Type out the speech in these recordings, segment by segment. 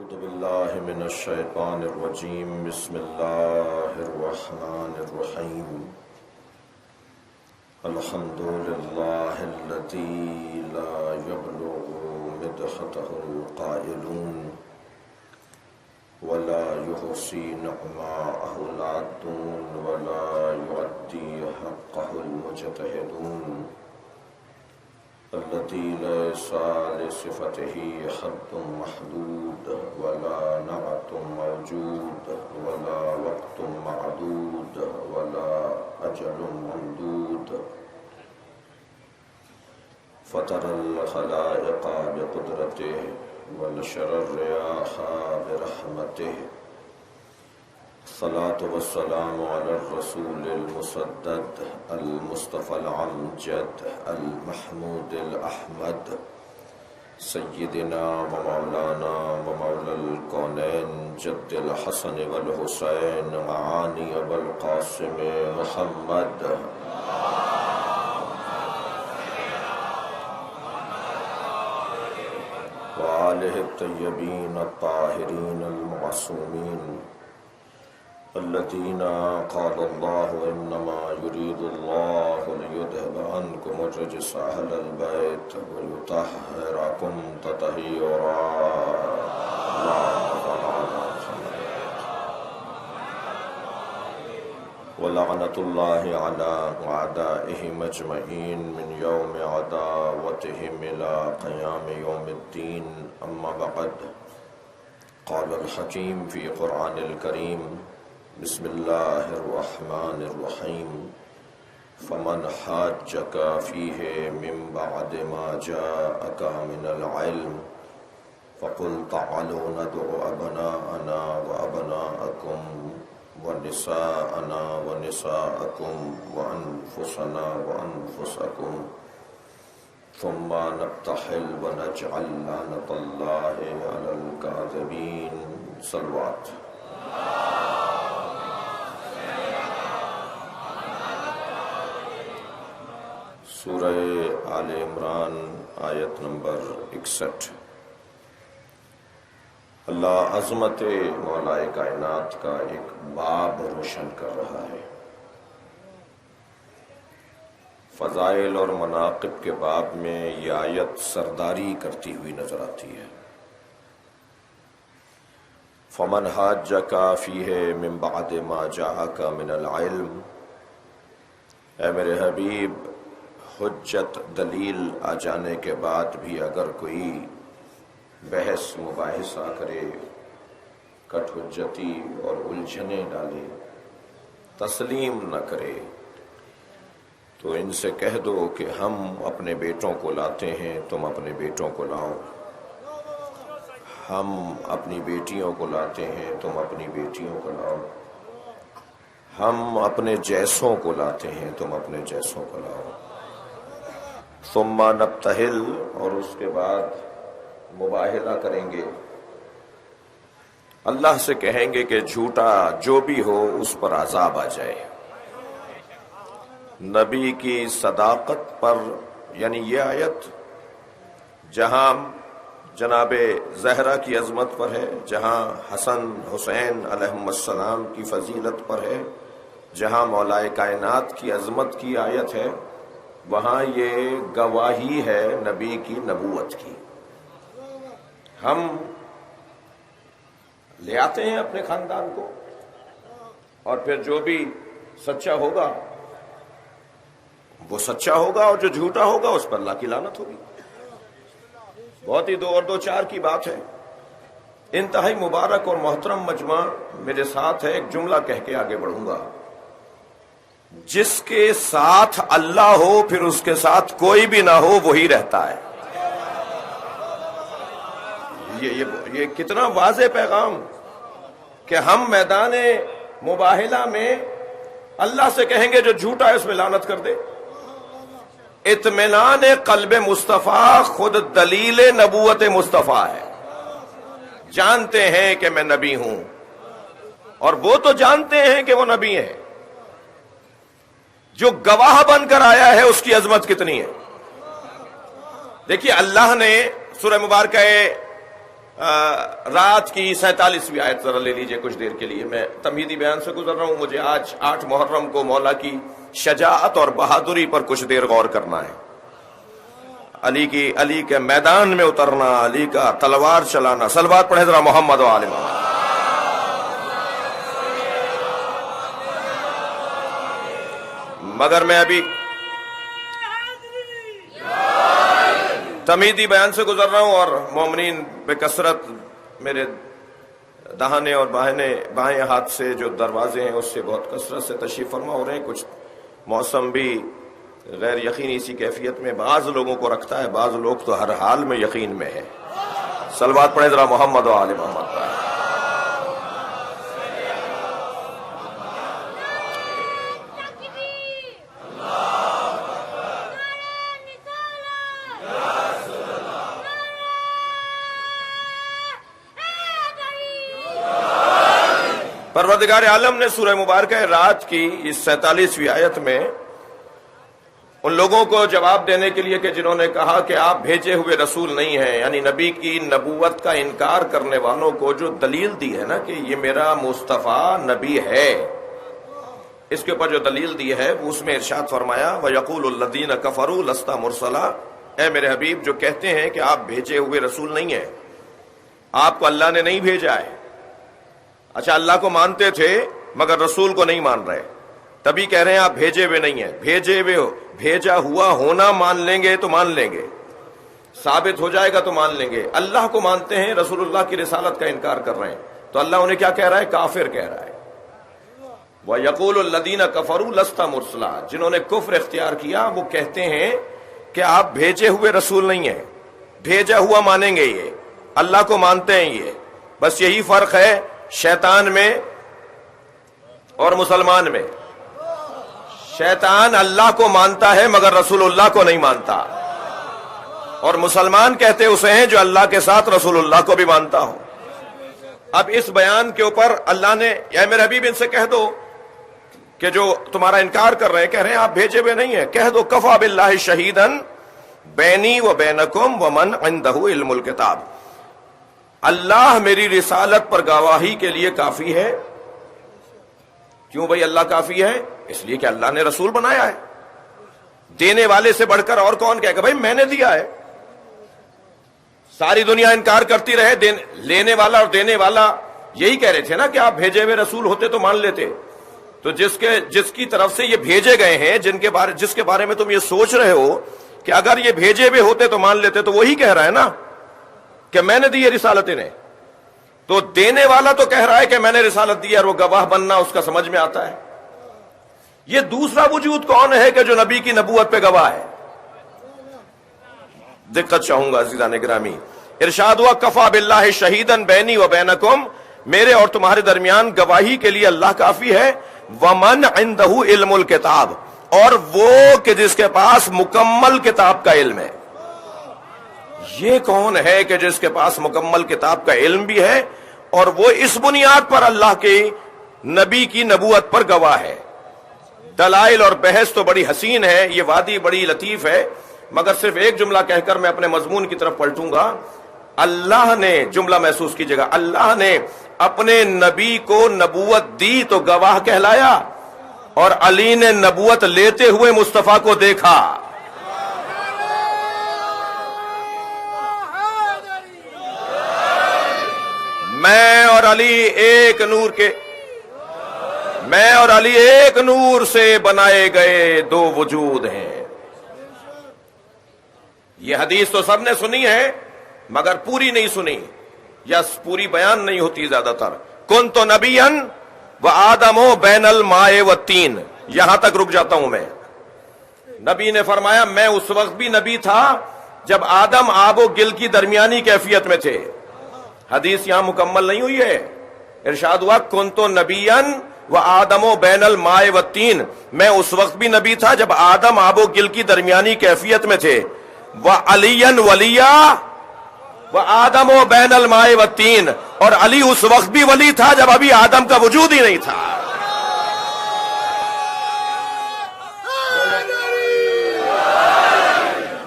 أعوذ بالله من الشيطان الرجيم بسم الله الرحمن الرحيم الحمد لله الذي لا يبلغ مدحته القائلون ولا يحصي نعماءه العادون ولا يؤدي حقه المجتهدون الذي ليس لصفته حد محدود ولا نعت موجود ولا وقت معدود ولا أجل ممدود فطر الخلائق بقدرته ونشر الرياح برحمته الصلاة والسلام على الرسول المسدد المصطفى العمجد المحمود الأحمد سيدنا ومولانا ومولى الكونين جد الحسن والحسين معاني والقاسم محمد وآله الطيبين الطاهرين المعصومين الذين قال الله إنما يريد الله ليذهب عنكم الرجس أهل البيت ويطهركم تطهيرا ولعنة الله على أعدائهم أجمعين من يوم عداوتهم إلى قيام يوم الدين أما بعد قال الحكيم في قرآن الكريم بسم الله الرحمن الرحيم فمن حاجك فيه من بعد ما جاءك من العلم فقل تعالوا ندعو أبناءنا وأبناءكم ونساءنا ونساءكم وأنفسنا وأنفسكم ثم نبتحل ونجعل لعنة الله على الكاذبين صلوات سورہ آل عمران آیت نمبر 61۔ اللہ عظمت مولا کائنات کا ایک باب روشن کر رہا ہے۔ فضائل اور مناقب کے باب میں یہ آیت سرداری کرتی ہوئی نظر آتی ہے۔ فمن حاجک فیہ من بعد ما جاءک من العلم، اے میرے حبیب حجت دلیل آ جانے کے بعد بھی اگر کوئی بحث مباحثہ کرے، کٹ حجتی اور الجھنیں ڈالے، تسلیم نہ کرے، تو ان سے کہہ دو کہ ہم اپنے بیٹوں کو لاتے ہیں، تم اپنے بیٹوں کو لاؤ، ہم اپنی بیٹیوں کو لاتے ہیں، تم اپنی بیٹیوں کو لاؤ، ہم اپنے جیسوں کو لاتے ہیں، تم اپنے جیسوں کو لاؤ، ثم نبتہل، اور اس کے بعد مباہلہ کریں گے، اللہ سے کہیں گے کہ جھوٹا جو بھی ہو اس پر عذاب آ جائے۔ نبی کی صداقت پر، یعنی یہ آیت جہاں جناب زہرا کی عظمت پر ہے، جہاں حسن حسین علیہم السلام کی فضیلت پر ہے، جہاں مولا کائنات کی عظمت کی آیت ہے، وہاں یہ گواہی ہے نبی کی نبوت کی۔ ہم لے آتے ہیں اپنے خاندان کو، اور پھر جو بھی سچا ہوگا وہ سچا ہوگا، اور جو جھوٹا ہوگا اس پر اللہ کی لعنت ہوگی۔ بہت ہی دو اور دو چار کی بات ہے، انتہائی مبارک اور محترم مجمع میرے ساتھ ہے، ایک جملہ کہہ کے آگے بڑھوں گا۔ جس کے ساتھ اللہ ہو پھر اس کے ساتھ کوئی بھی نہ ہو وہی رہتا ہے۔ یہ کتنا واضح پیغام کہ ہم میدان مباہلہ میں اللہ سے کہیں گے جو جھوٹا ہے اس میں لعنت کر دے۔ اطمینان قلب مصطفیٰ خود دلیل نبوت مصطفیٰ ہے۔ جانتے ہیں کہ میں نبی ہوں، اور وہ تو جانتے ہیں کہ وہ نبی ہیں، جو گواہ بن کر آیا ہے اس کی عظمت کتنی ہے۔ دیکھیے اللہ نے سورہ مبارکہ رات کی 47ویں آیت ذرا لے لیجئے کچھ دیر کے لیے. میں تمہیدی بیان سے گزر رہا ہوں. مجھے آج 8 محرم کو مولا کی شجاعت اور بہادری پر کچھ دیر غور کرنا ہے. علی کے میدان میں اترنا، علی کا تلوار چلانا. صلوات پڑھیں ذرا محمد و آل محمد. مگر میں ابھی تمہیدی بیان سے گزر رہا ہوں اور مومنین بے کثرت میرے داہنے اور بائیں ہاتھ سے جو دروازے ہیں اس سے بہت کثرت سے تشریف فرما ہو رہے ہیں. کچھ موسم بھی غیر یقینی سی کیفیت میں بعض لوگوں کو رکھتا ہے، بعض لوگ تو ہر حال میں یقین میں ہے. صلوات پڑھیں ذرا محمد و آل محمد پر. پروردگار عالم نے سورہ مبارکہ رات کی اس 47ویں آیت میں ان لوگوں کو جواب دینے کے لیے کہ جنہوں نے کہا کہ آپ بھیجے ہوئے رسول نہیں ہیں، یعنی نبی کی نبوت کا انکار کرنے والوں کو جو دلیل دی ہے نا کہ یہ میرا مصطفیٰ نبی ہے، اس کے اوپر جو دلیل دی ہے اس میں ارشاد فرمایا وَيَقُولُ الَّذِينَ كَفَرُوا لَسْتَ مُرْسَلًا. اے میرے حبیب جو کہتے ہیں کہ آپ بھیجے ہوئے رسول نہیں ہیں، آپ کو اللہ نے نہیں بھیجا ہے. اچھا اللہ کو مانتے تھے مگر رسول کو نہیں مان رہے، تبھی کہہ رہے ہیں آپ بھیجے ہوئے نہیں ہیں. بھیجے ہوئے ہو، بھیجا ہوا ہونا مان لیں گے تو مان لیں گے، ثابت ہو جائے گا تو مان لیں گے. اللہ کو مانتے ہیں، رسول اللہ کی رسالت کا انکار کر رہے ہیں، تو اللہ انہیں کیا کہہ رہا ہے؟ کافر کہہ رہا ہے. وَيَقُولُ الَّذِينَ كَفَرُوا لَسْتَ مُرْسَلًا. جنہوں نے کفر اختیار کیا وہ کہتے ہیں کہ آپ بھیجے ہوئے رسول نہیں ہیں، بھیجا ہوا مانیں گے، یہ اللہ کو مانتے ہیں. یہ بس یہی فرق ہے شیطان میں اور مسلمان میں. شیطان اللہ کو مانتا ہے مگر رسول اللہ کو نہیں مانتا، اور مسلمان کہتے اسے ہیں جو اللہ کے ساتھ رسول اللہ کو بھی مانتا ہو. اب اس بیان کے اوپر اللہ نے اے میرے حبیب ان سے کہہ دو کہ جو تمہارا انکار کر رہے ہیں، کہہ رہے ہیں آپ بھیجے ہوئے نہیں ہیں، کہہ دو کفا باللہ شہیدن بینی و بینکم ومن عندہ علم الکتاب. اللہ میری رسالت پر گواہی کے لیے کافی ہے. کیوں بھائی اللہ کافی ہے؟ اس لیے کہ اللہ نے رسول بنایا ہے. دینے والے سے بڑھ کر اور کون کہے گا بھائی میں نے دیا ہے؟ ساری دنیا انکار کرتی رہے، لینے والا اور دینے والا یہی کہہ رہے تھے نا کہ آپ بھیجے ہوئے رسول ہوتے تو مان لیتے. تو جس کی طرف سے یہ بھیجے گئے ہیں، جس کے بارے میں تم یہ سوچ رہے ہو کہ اگر یہ بھیجے ہوئے ہوتے تو مان لیتے، تو وہی کہہ رہا ہے نا کہ میں نے دی ہے رسالت انہیں. تو دینے والا تو کہہ رہا ہے کہ میں نے رسالت دی ہے، اور وہ گواہ بننا اس کا سمجھ میں آتا ہے. یہ دوسرا وجود کون ہے کہ جو نبی کی نبوت پہ گواہ ہے؟ دقت چاہوں گا عزیزان گرامی. ارشاد ہوا کفا باللہ شہیدن بینی و بینکم، میرے اور تمہارے درمیان گواہی کے لیے اللہ کافی ہے. ومن عندہ علم الکتاب، اور وہ کہ جس کے پاس مکمل کتاب کا علم ہے. یہ کون ہے کہ جس کے پاس مکمل کتاب کا علم بھی ہے اور وہ اس بنیاد پر اللہ کے نبی کی نبوت پر گواہ ہے؟ دلائل اور بحث تو بڑی حسین ہے، یہ وادی بڑی لطیف ہے، مگر صرف ایک جملہ کہہ کر میں اپنے مضمون کی طرف پلٹوں گا. اللہ نے، جملہ محسوس کیجئے گا، اللہ نے اپنے نبی کو نبوت دی تو گواہ کہلایا، اور علی نے نبوت لیتے ہوئے مصطفیٰ کو دیکھا. میں اور علی ایک نور سے بنائے گئے دو وجود ہیں. یہ حدیث تو سب نے سنی ہے مگر پوری نہیں سنی، یا پوری بیان نہیں ہوتی زیادہ تر. کنت نبیا و آدم بین الماء والطین، یہاں تک رک جاتا ہوں میں. نبی نے فرمایا میں اس وقت بھی نبی تھا جب آدم آب و گل کی درمیانی کیفیت میں تھے. حدیث یہاں مکمل نہیں ہوئی ہے. ارشاد ہوا کنت نبیا و آدم بین الماء والطین، میں اس وقت بھی نبی تھا جب آدم آب و گل کی درمیانی کیفیت میں تھے. وعلیا ولیا و آدم بین الماء والطین، اور علی اس وقت بھی ولی تھا جب ابھی آدم کا وجود ہی نہیں تھا.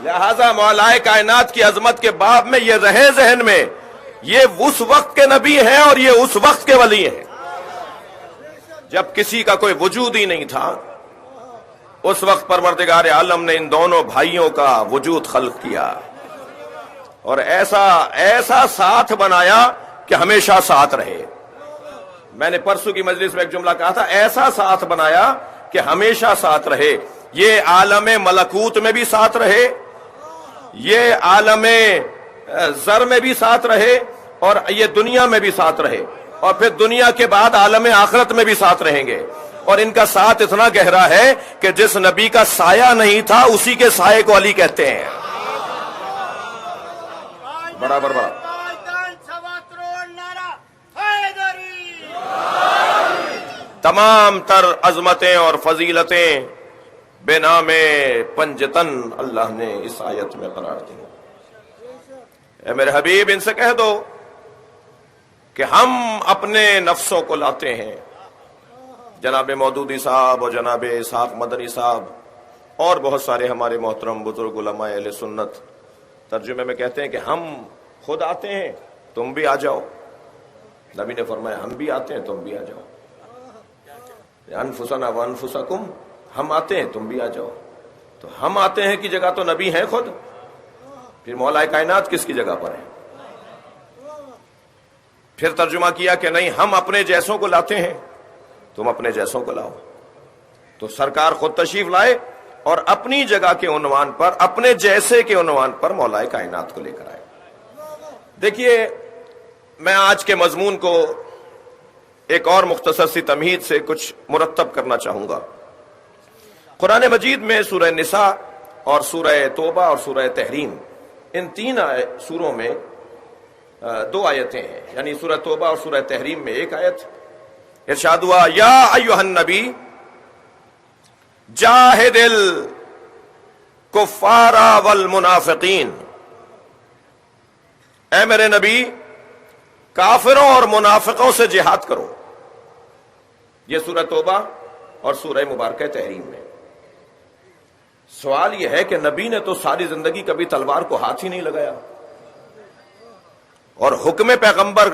لہذا مولا کائنات کی عظمت کے باب میں یہ رہے ذہن میں یہ اس وقت کے نبی ہیں اور یہ اس وقت کے ولی ہیں جب کسی کا کوئی وجود ہی نہیں تھا. اس وقت پروردگار عالم نے ان دونوں بھائیوں کا وجود خلق کیا اور ایسا ساتھ بنایا کہ ہمیشہ ساتھ رہے. میں نے پرسوں کی مجلس میں ایک جملہ کہا تھا، ایسا ساتھ بنایا کہ ہمیشہ ساتھ رہے. یہ عالم ملکوت میں بھی ساتھ رہے، یہ عالم زر میں بھی ساتھ رہے، اور یہ دنیا میں بھی ساتھ رہے، اور پھر دنیا کے بعد عالم آخرت میں بھی ساتھ رہیں گے. اور ان کا ساتھ اتنا گہرا ہے کہ جس نبی کا سایہ نہیں تھا اسی کے سائے کو علی کہتے ہیں. برابر برابر. تمام تر عظمتیں اور فضیلتیں بے نام پنجتن اللہ نے اس آیت میں قرار دی. اے میرے حبیب ان سے کہہ دو کہ ہم اپنے نفسوں کو لاتے ہیں. جناب مودودی صاحب اور جناب اسحاق مدنی صاحب اور بہت سارے ہمارے محترم بزرگ علماء اہل سنت ترجمے میں کہتے ہیں کہ ہم خود آتے ہیں تم بھی آ جاؤ. نبی نے فرمایا ہم بھی آتے ہیں تم بھی آ جاؤ. انفسنا وانفسکم، ہم آتے ہیں تم بھی آ جاؤ. تو ہم آتے ہیں کی جگہ تو نبی ہیں خود، پھر مولا کائنات کس کی جگہ پر ہے؟ پھر ترجمہ کیا کہ نہیں ہم اپنے جیسوں کو لاتے ہیں تم اپنے جیسوں کو لاؤ. تو سرکار خود تشریف لائے اور اپنی جگہ کے عنوان پر، اپنے جیسے کے عنوان پر مولا کائنات کو لے کر آئے. دیکھیے میں آج کے مضمون کو ایک اور مختصر سی تمہید سے کچھ مرتب کرنا چاہوں گا. قرآن مجید میں سورہ نساء اور سورہ توبہ اور سورہ تحریم، ان تین سوروں میں دو آیتیں ہیں، یعنی سورہ توبہ اور سورہ تحریم میں ایک آیت ارشاد ہوا یا ایھا النبی جاہد الکفار والمنافقین، اے میرے نبی کافروں اور منافقوں سے جہاد کرو. یہ سورہ توبہ اور سورہ مبارکہ تحریم میں. سوال یہ ہے کہ نبی نے تو ساری زندگی کبھی تلوار کو ہاتھ ہی نہیں لگایا، اور حکم پیغمبر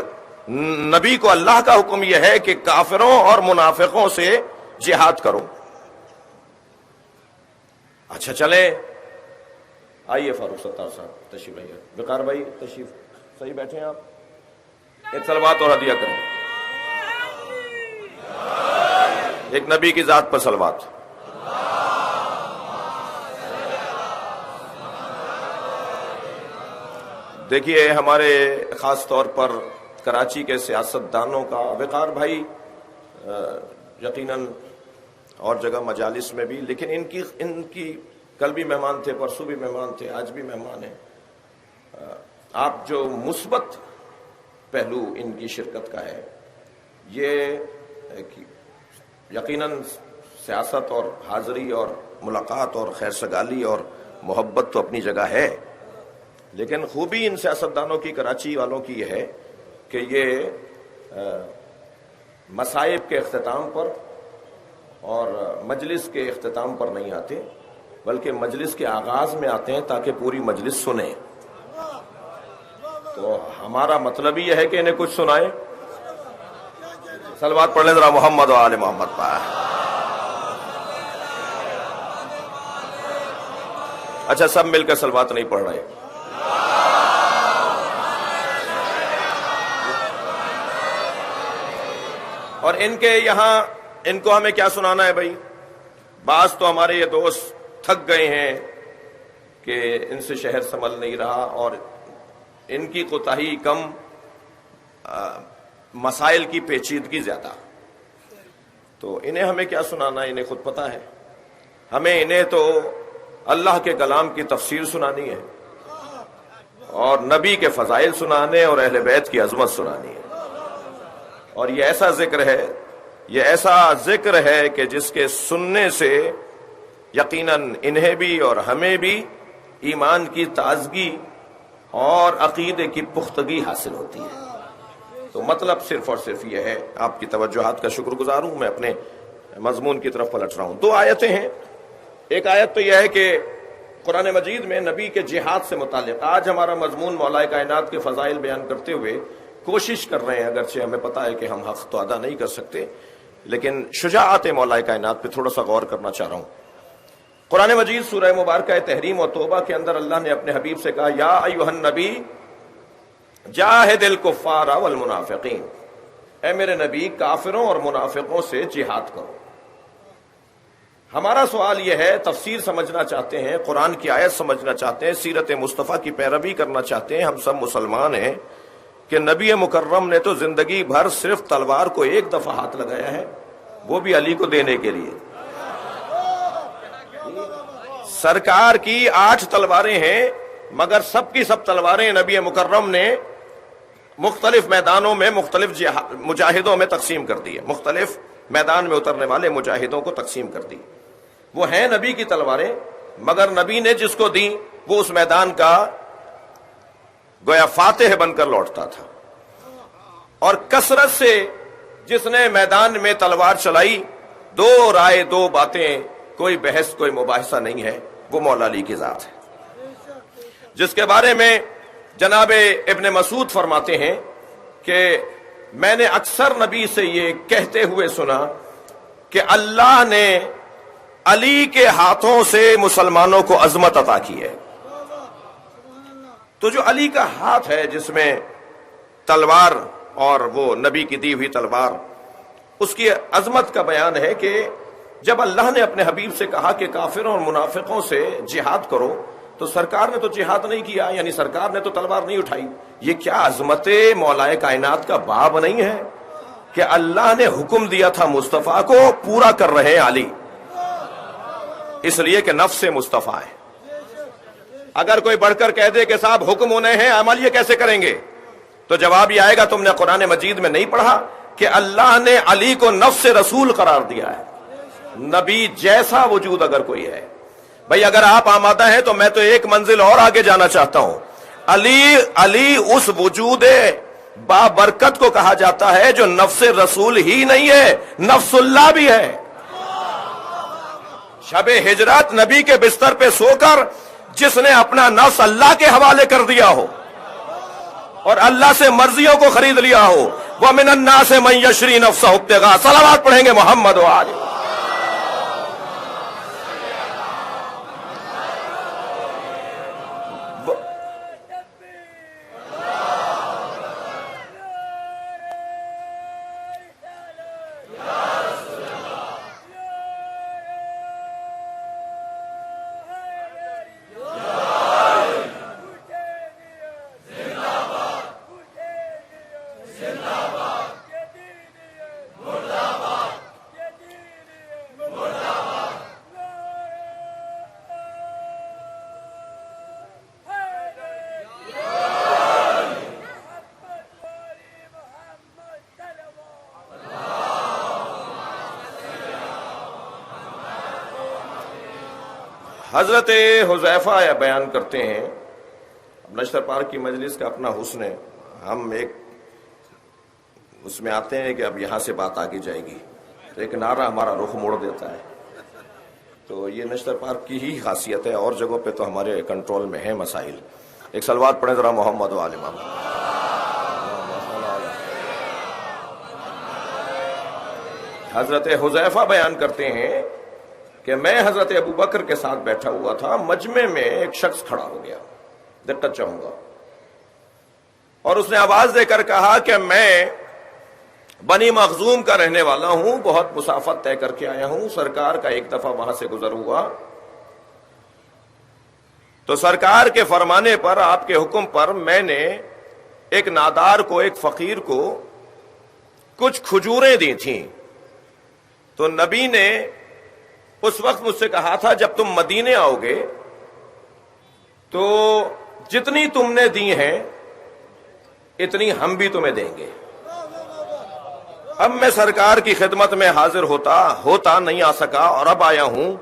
نبی کو اللہ کا حکم یہ ہے کہ کافروں اور منافقوں سے جہاد کرو. اچھا چلیں آئیے فاروق ستار صاحب تشریف لائیے. وقار بھائی تشریف صحیح بیٹھے ہیں آپ. ایک صلوات اور ہدیہ کریں، ایک نبی کی ذات پر صلوات. دیکھیے ہمارے خاص طور پر کراچی کے سیاستدانوں کا، وقار بھائی یقیناً اور جگہ مجالس میں بھی، لیکن ان کی کل بھی مہمان تھے، پرسوں بھی مہمان تھے، آج بھی مہمان ہیں. آپ جو مثبت پہلو ان کی شرکت کا ہے، یہ یقیناً سیاست اور حاضری اور ملاقات اور خیر سگالی اور محبت تو اپنی جگہ ہے، لیکن خوبی ان سیاستدانوں کی، کراچی والوں کی یہ ہے کہ یہ مصائب کے اختتام پر اور مجلس کے اختتام پر نہیں آتے، بلکہ مجلس کے آغاز میں آتے ہیں تاکہ پوری مجلس سنیں. تو ہمارا مطلب ہی یہ ہے کہ انہیں کچھ سنائیں. صلوات پڑھ لیں ذرا محمد و آل محمد پر. اچھا سب مل کر صلوات نہیں پڑھ رہے. اور ان کے یہاں ان کو ہمیں کیا سنانا ہے بھائی؟ بعض تو ہمارے یہ دوست تھک گئے ہیں کہ ان سے شہر سنبھل نہیں رہا، اور ان کی کوتاہی کم، مسائل کی پیچیدگی زیادہ. تو انہیں ہمیں کیا سنانا ہے؟ انہیں خود پتا ہے. ہمیں انہیں تو اللہ کے کلام کی تفسیر سنانی ہے، اور نبی کے فضائل سنانے، اور اہل بیت کی عظمت سنانی ہے. اور یہ ایسا ذکر ہے کہ جس کے سننے سے یقیناً انہیں بھی اور ہمیں بھی ایمان کی تازگی اور عقیدے کی پختگی حاصل ہوتی ہے. تو مطلب صرف اور صرف یہ ہے. آپ کی توجہات کا شکر گزار ہوں. میں اپنے مضمون کی طرف پلٹ رہا ہوں. دو آیتیں ہیں. ایک آیت تو یہ ہے کہ قرآن مجید میں نبی کے جہاد سے متعلق آج ہمارا مضمون مولا کائنات کے فضائل بیان کرتے ہوئے کوشش کر رہے ہیں، اگرچہ ہمیں پتہ ہے کہ ہم حق تو ادا نہیں کر سکتے، لیکن شجاعت مولا کائنات پہ تھوڑا سا غور کرنا چاہ رہا ہوں۔ قرآن مجید سورہ مبارکہ تحریم و توبہ کے اندر اللہ نے اپنے حبیب سے کہا یا ایھا النبی جاہد الکفار والمنافقین، اے میرے نبی کافروں اور منافقوں سے جہاد کرو۔ ہمارا سوال یہ ہے، تفسیر سمجھنا چاہتے ہیں، قرآن کی آیت سمجھنا چاہتے ہیں، سیرت مصطفیٰ کی پیروی کرنا چاہتے ہیں، ہم سب مسلمان ہیں، کہ نبی مکرم نے تو زندگی بھر صرف تلوار کو ایک دفعہ ہاتھ لگایا ہے، وہ بھی علی کو دینے کے لیے۔ سرکار کی 8 تلواریں ہیں، مگر سب کی سب تلواریں نبی مکرم نے مختلف میدانوں میں مختلف مجاہدوں میں تقسیم کر دی ہے، مختلف میدان میں اترنے والے مجاہدوں کو تقسیم کر دی۔ وہ ہیں نبی کی تلواریں، مگر نبی نے جس کو دی وہ اس میدان کا گویا فاتح بن کر لوٹتا تھا، اور کثرت سے جس نے میدان میں تلوار چلائی، 2 رائے 2 باتیں، کوئی بحث کوئی مباحثہ نہیں ہے، وہ مولا علی کی ذات ہے، جس کے بارے میں جناب ابن مسعود فرماتے ہیں کہ میں نے اکثر نبی سے یہ کہتے ہوئے سنا کہ اللہ نے علی کے ہاتھوں سے مسلمانوں کو عظمت عطا کی ہے۔ تو جو علی کا ہاتھ ہے جس میں تلوار اور وہ نبی کی دی ہوئی تلوار، اس کی عظمت کا بیان ہے کہ جب اللہ نے اپنے حبیب سے کہا کہ کافروں اور منافقوں سے جہاد کرو، تو سرکار نے تو جہاد نہیں کیا، یعنی سرکار نے تو تلوار نہیں اٹھائی۔ یہ کیا عظمت مولا کائنات کا باب نہیں ہے کہ اللہ نے حکم دیا تھا مصطفیٰ کو، پورا کر رہے ہیں علی، اس لیے کہ نفس مصطفیٰ ہے۔ اگر کوئی بڑھ کر کہہ دے کہ صاحب حکم ہونے ہیں، عمل یہ کیسے کریں گے، تو جواب یہ آئے گا تم نے قرآن مجید میں نہیں پڑھا کہ اللہ نے علی کو نفس رسول قرار دیا ہے، نبی جیسا وجود اگر کوئی ہے۔ بھئی اگر آپ آمادہ ہیں تو میں تو ایک منزل اور آگے جانا چاہتا ہوں۔ علی اس وجود بابرکت کو کہا جاتا ہے جو نفس رسول ہی نہیں ہے، نفس اللہ بھی ہے۔ شب ہجرت نبی کے بستر پہ سو کر جس نے اپنا نفس اللہ کے حوالے کر دیا ہو اور اللہ سے مرضیوں کو خرید لیا ہو، وَمِنَ النَّاسِ مَن يَشْرِي نَفْسَهُ ابْتِغَاءَ، صلوات پڑھیں گے محمد و آلہ۔ حضرت حذیفہ بیان کرتے ہیں، نشتر پارک کی مجلس کا اپنا حسن ہے، ہم ایک اس میں آتے ہیں کہ اب یہاں سے بات آگے جائے گی، تو ایک نعرہ ہمارا رخ موڑ دیتا ہے، تو یہ نشتر پارک کی ہی خاصیت ہے، اور جگہوں پہ تو ہمارے کنٹرول میں ہیں مسائل۔ ایک صلوات پڑھیں ذرا محمد و آل محمد۔ حضرت حذیفہ بیان کرتے ہیں کہ میں حضرت ابوبکر کے ساتھ بیٹھا ہوا تھا، مجمع میں ایک شخص کھڑا ہو گیا، دقت چاہوں گا، اور اس نے آواز دے کر کہا کہ میں بنی مخزوم کا رہنے والا ہوں، بہت مسافت طے کر کے آیا ہوں، سرکار کا ایک دفعہ وہاں سے گزر ہوا تو سرکار کے فرمانے پر، آپ کے حکم پر میں نے ایک نادار کو، ایک فقیر کو کچھ کھجوریں دی تھیں، تو نبی نے اس وقت مجھ سے کہا تھا جب تم مدینے آؤ گے تو جتنی تم نے دی ہیں اتنی ہم بھی تمہیں دیں گے۔ اب میں سرکار کی خدمت میں حاضر ہوتا نہیں آ سکا، اور اب آیا ہوں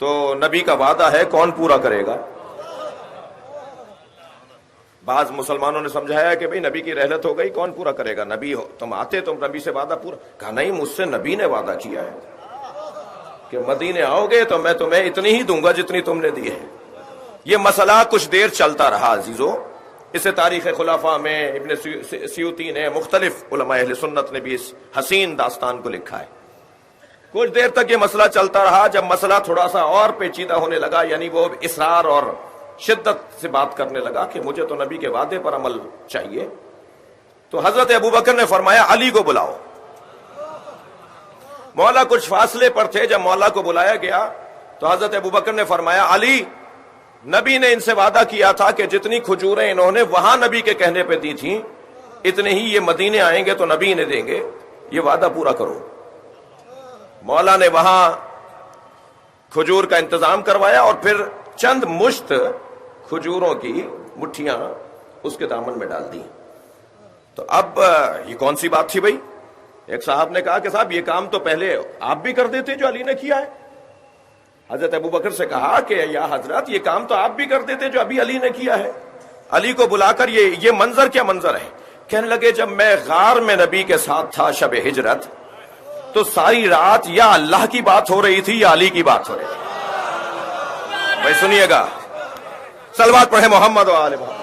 تو نبی کا وعدہ ہے، کون پورا کرے گا؟ بعض مسلمانوں نے سمجھایا کہ بھئی نبی کی رحلت ہو گئی، کون پورا کرے گا؟ نبی ہو تم آتے، تم نبی سے وعدہ پورا، کہا نہیں، مجھ سے نبی نے وعدہ کیا ہے کہ مدینے آؤ گے تو میں تمہیں اتنی ہی دوں گا جتنی تم نے دی ہے۔ یہ مسئلہ کچھ دیر چلتا رہا عزیزو. اسے تاریخ خلافہ میں ابن سیوطی نے، مختلف علماء اہل سنت نے بھی اس حسین داستان کو لکھا ہے. کچھ دیر تک یہ مسئلہ چلتا رہا. جب مسئلہ تھوڑا سا اور پیچیدہ ہونے لگا، یعنی وہ اصرار اور شدت سے بات کرنے لگا کہ مجھے تو نبی کے وعدے پر عمل چاہیے، تو حضرت ابوبکر نے فرمایا علی کو بلاؤ. مولا کچھ فاصلے پر تھے. جب مولا کو بلایا گیا تو حضرت ابوبکر نے فرمایا علی، نبی نے ان سے وعدہ کیا تھا کہ جتنی کھجوریں انہوں نے وہاں نبی کے کہنے پہ دی تھیں، اتنے ہی یہ مدینے آئیں گے تو نبی انہیں دیں گے، یہ وعدہ پورا کرو. مولا نے وہاں کھجور کا انتظام کروایا اور پھر چند مشت کھجوروں کی مٹھیاں اس کے دامن میں ڈال دی. تو اب یہ کون سی بات تھی بھائی؟ ایک صاحب نے کہا کہ صاحب یہ کام تو پہلے آپ بھی کر دیتے جو علی نے کیا ہے. حضرت ابوبکر سے کہا کہ یا حضرت یہ کام تو آپ بھی کر دیتے جو ابھی علی نے کیا ہے. علی کو بلا کر یہ منظر کیا منظر ہے؟ کہنے لگے جب میں غار میں نبی کے ساتھ تھا شب ہجرت تو ساری رات یا اللہ کی بات ہو رہی تھی یا علی کی بات ہو رہی تھی. بھائی سنیے گا، صلوات پڑھے محمد و آل محمد.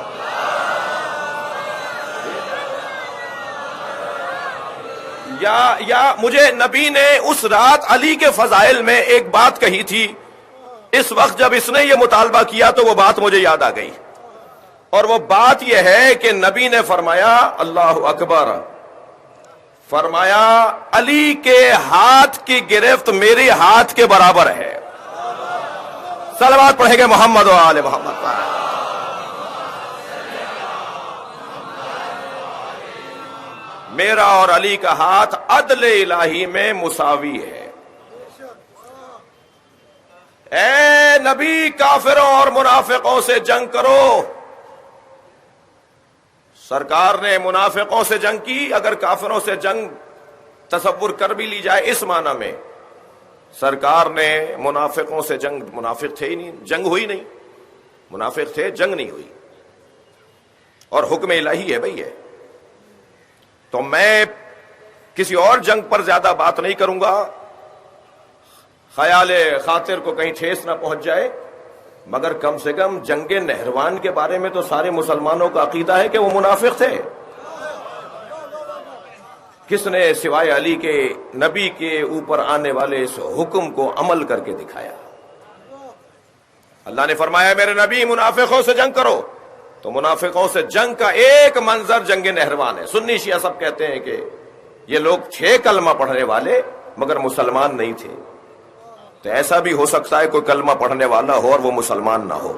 یا مجھے نبی نے اس رات علی کے فضائل میں ایک بات کہی تھی، اس وقت جب اس نے یہ مطالبہ کیا تو وہ بات مجھے یاد آ گئی. اور وہ بات یہ ہے کہ نبی نے فرمایا اللہ اکبر، فرمایا علی کے ہاتھ کی گرفت میرے ہاتھ کے برابر ہے. صلوات پڑھیں گے محمد و آل محمد. میرا اور علی کا ہاتھ عدل الہی میں مساوی ہے. اے نبی، کافروں اور منافقوں سے جنگ کرو. سرکار نے منافقوں سے جنگ کی. اگر کافروں سے جنگ تصور کر بھی لی جائے اس معنی میں، سرکار نے منافقوں سے جنگ، منافق تھے ہی نہیں، جنگ ہوئی نہیں. منافق تھے، جنگ نہیں ہوئی. اور حکم الہی ہے بھئی ہے. تو میں کسی اور جنگ پر زیادہ بات نہیں کروں گا، خیال خاطر کو کہیں ٹھیس نہ پہنچ جائے، مگر کم سے کم جنگ نہروان کے بارے میں تو سارے مسلمانوں کا عقیدہ ہے کہ وہ منافق تھے. کس نے سوائے علی کے نبی کے اوپر آنے والے اس حکم کو عمل کر کے دکھایا؟ اللہ نے فرمایا میرے نبی منافقوں سے جنگ کرو. تو منافقوں سے جنگ کا ایک منظر جنگ نہروان ہے. سنی شیعہ سب کہتے ہیں کہ یہ لوگ تھے کلمہ پڑھنے والے مگر مسلمان نہیں تھے. تو ایسا بھی ہو سکتا ہے کوئی کلمہ پڑھنے والا ہو اور وہ مسلمان نہ ہو.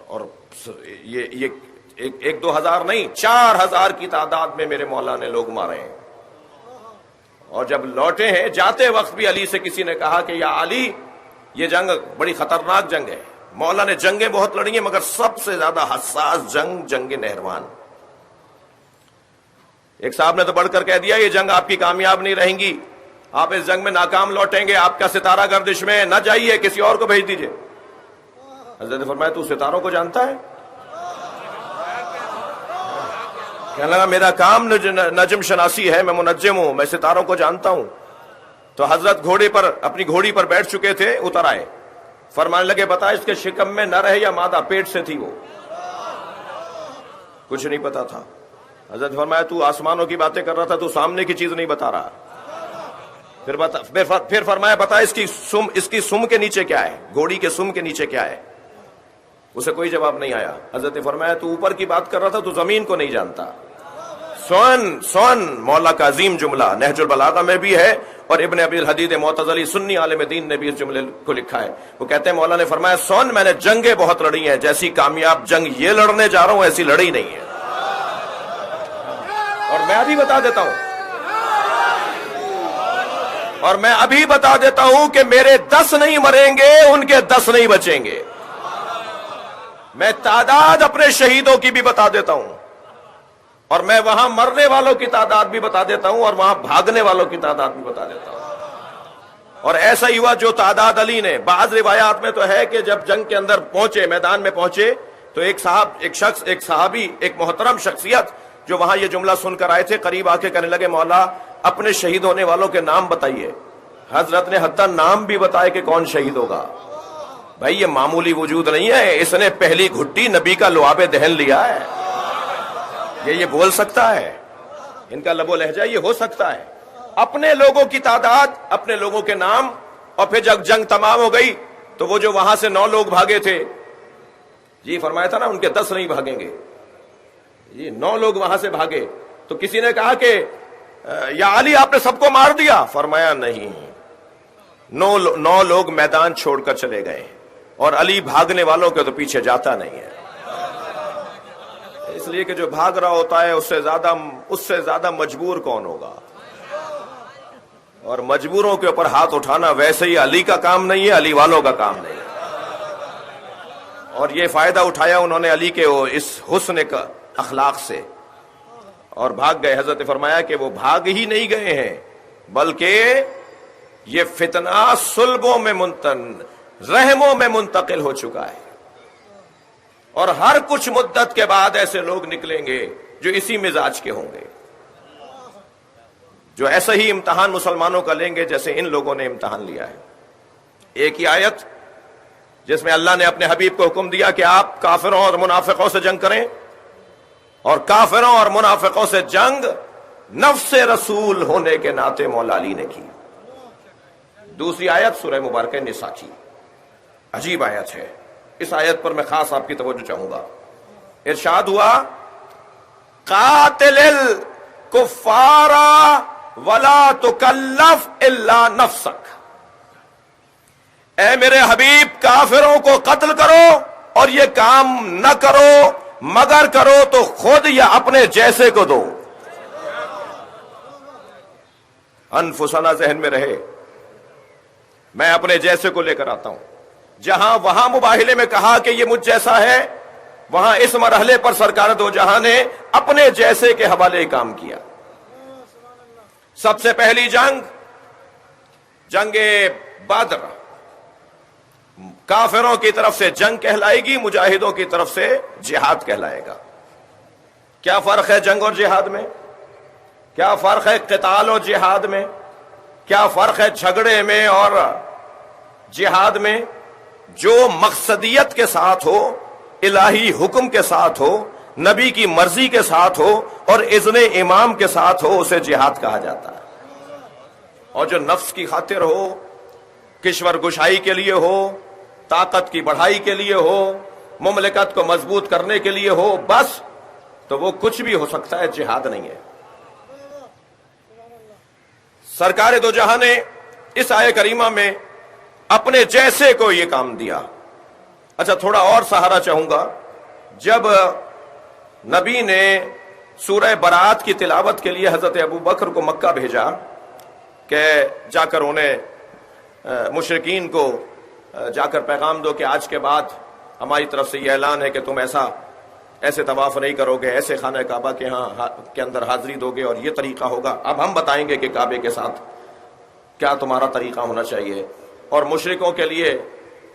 اور یہ ایک دو ہزار نہیں، 4000 کی تعداد میں میرے مولا نے لوگ مارے ہیں. اور جب لوٹے ہیں جاتے وقت بھی علی سے کسی نے کہا کہ یا علی، یہ جنگ بڑی خطرناک جنگ ہے. مولا نے جنگیں بہت لڑی ہیں مگر سب سے زیادہ حساس جنگ جنگ نہروان. ایک صاحب نے تو بڑھ کر کہہ دیا یہ جنگ آپ کی کامیاب نہیں رہیں گی، آپ اس جنگ میں ناکام لوٹیں گے، آپ کا ستارہ گردش میں نہ جائیے، کسی اور کو بھیج دیجئے. حضرت نے فرمایا تو ستاروں کو جانتا ہے؟ کہنے لگا میرا کام نجم شناسی ہے، میں منجم ہوں، میں ستاروں کو جانتا ہوں. تو حضرت گھوڑے پر، اپنی گھوڑی پر بیٹھ چکے تھے، اتر آئے. فرمانے لگے بتا اس کے شکم میں نر ہے یا مادہ، پیٹ سے تھی وہ؟ کچھ نہیں پتا تھا. حضرت فرمایا تو آسمانوں کی باتیں کر رہا تھا، تو سامنے کی چیز نہیں بتا رہا. پھر فرمایا بتا اس کی سم کے نیچے کیا ہے، گھوڑی کے سم کے نیچے کیا ہے؟ اسے کوئی جواب نہیں آیا. حضرت نے فرمایا تو اوپر کی بات کر رہا تھا، تو زمین کو نہیں جانتا. سون مولا کا عظیم جملہ نہج البلاغہ میں بھی ہے، اور ابن ابی الحدید معتزلی سنی عالم دین نے بھی اس جملے کو لکھا ہے. وہ کہتے ہیں مولا نے فرمایا سون میں نے جنگیں بہت لڑی ہیں، جیسی کامیاب جنگ یہ لڑنے جا رہا ہوں ایسی لڑی نہیں ہے. اور میں ابھی بتا دیتا ہوں کہ میرے 10 نہیں مریں گے، ان کے 10 نہیں بچیں گے. میں تعداد اپنے شہیدوں کی بھی بتا دیتا ہوں، اور میں وہاں مرنے والوں کی تعداد بھی بتا دیتا ہوں، اور وہاں بھاگنے والوں کی تعداد بھی بتا دیتا ہوں. اور ایسا ہی ہوا جو تعداد علی نے، بعض روایات میں تو ہے کہ جب جنگ کے اندر پہنچے، میدان میں پہنچے، تو ایک صحابی، ایک محترم شخصیت جو وہاں یہ جملہ سن کر آئے تھے، قریب آ کے کہنے لگے مولا اپنے شہید ہونے والوں کے نام بتائیے. حضرت نے حتیٰ نام بھی بتائے کہ کون شہید ہوگا. بھائی یہ معمولی وجود نہیں ہے، اس نے پہلی گھٹی نبی کا لعاب دہن لیا ہے، یہ بول سکتا ہے، ان کا لب و لہجہ یہ ہو سکتا ہے، اپنے لوگوں کی تعداد، اپنے لوگوں کے نام، اور پھر جب جنگ تمام ہو گئی تو وہ جو وہاں سے 9 لوگ بھاگے تھے، جی فرمایا تھا نا ان کے 10 نہیں بھاگیں گے، یہ 9 لوگ وہاں سے بھاگے، تو کسی نے کہا کہ یا علی آپ نے سب کو مار دیا؟ فرمایا نہیں، 9 لوگ میدان چھوڑ کر چلے گئے، اور علی بھاگنے والوں کے تو پیچھے جاتا نہیں ہے، اس لیے کہ جو بھاگ رہا ہوتا ہے اس سے زیادہ مجبور کون ہوگا، اور مجبوروں کے اوپر ہاتھ اٹھانا ویسے ہی علی کا کام نہیں ہے، علی والوں کا کام نہیں ہے، اور یہ فائدہ اٹھایا انہوں نے علی کے اس حسن کا اخلاق سے، اور بھاگ گئے۔ حضرت فرمایا کہ وہ بھاگ ہی نہیں گئے ہیں، بلکہ یہ فتنہ صلبوں میں رحموں میں منتقل ہو چکا ہے، اور ہر کچھ مدت کے بعد ایسے لوگ نکلیں گے جو اسی مزاج کے ہوں گے، جو ایسا ہی امتحان مسلمانوں کا لیں گے جیسے ان لوگوں نے امتحان لیا ہے۔ ایک ہی آیت جس میں اللہ نے اپنے حبیب کو حکم دیا کہ آپ کافروں اور منافقوں سے جنگ کریں، اور کافروں اور منافقوں سے جنگ نفس رسول ہونے کے ناطے مولا علی نے کی۔ دوسری آیت سورہ مبارکہ نساء کی، عجیب آیت ہے، اس آیت پر میں خاص آپ کی توجہ چاہوں گا۔ ارشاد ہوا قاتل الکفار ولا تکلف الا نفسک، اے میرے حبیب کافروں کو قتل کرو اور یہ کام نہ کرو مگر کرو تو خود یا اپنے جیسے کو دو۔ انفسنا ذہن میں رہے، میں اپنے جیسے کو لے کر آتا ہوں، جہاں وہاں مباہلے میں کہا کہ یہ مجھ جیسا ہے، وہاں اس مرحلے پر سرکار دو جہاں نے اپنے جیسے کے حوالے کام کیا۔ سب سے پہلی جنگ بدر کافروں کی طرف سے جنگ کہلائے گی، مجاہدوں کی طرف سے جہاد کہلائے گا۔ کیا فرق ہے جنگ اور جہاد میں؟ کیا فرق ہے قتال اور جہاد میں؟ کیا فرق ہے جھگڑے میں اور جہاد میں؟ جو مقصدیت کے ساتھ ہو، الہی حکم کے ساتھ ہو، نبی کی مرضی کے ساتھ ہو اور اذن امام کے ساتھ ہو، اسے جہاد کہا جاتا ہے، اور جو نفس کی خاطر ہو، کشور گشائی کے لیے ہو، طاقت کی بڑھائی کے لیے ہو، مملکت کو مضبوط کرنے کے لیے ہو، بس تو وہ کچھ بھی ہو سکتا ہے، جہاد نہیں ہے۔ سرکار دو جہاں نے اس آیہ کریمہ میں اپنے جیسے کو یہ کام دیا۔ اچھا تھوڑا اور سہارا چاہوں گا، جب نبی نے سورہ برات کی تلاوت کے لیے حضرت ابو بکر کو مکہ بھیجا کہ جا کر انہیں مشرکین کو جا کر پیغام دو کہ آج کے بعد ہماری طرف سے یہ اعلان ہے کہ تم ایسے طواف نہیں کرو گے، ایسے خانہ کعبہ کے اندر حاضری دو گے، اور یہ طریقہ ہوگا، اب ہم بتائیں گے کہ کعبے کے ساتھ کیا تمہارا طریقہ ہونا چاہیے۔ اور مشرکوں کے لیے،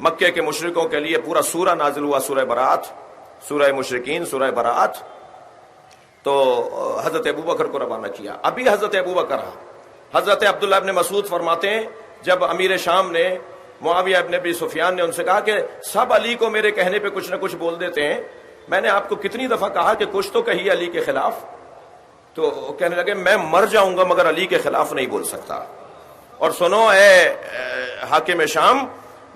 مکے کے مشرکوں کے لیے پورا سورہ نازل ہوا، سورہ برات، سورہ مشرکین، سورہ برات، تو حضرت ابوبکر کو روانہ کیا۔ ابھی حضرت ابوبکر، حضرت عبداللہ ابن مسعود فرماتے ہیں جب امیر شام نے، معاویہ ابن ابی سفیان نے ان سے کہا کہ سب علی کو میرے کہنے پہ کچھ نہ کچھ بول دیتے ہیں، میں نے آپ کو کتنی دفعہ کہا کہ کچھ تو کہیے علی کے خلاف، تو کہنے لگے میں مر جاؤں گا مگر علی کے خلاف نہیں بول سکتا، اور سنو اے حاکم شام،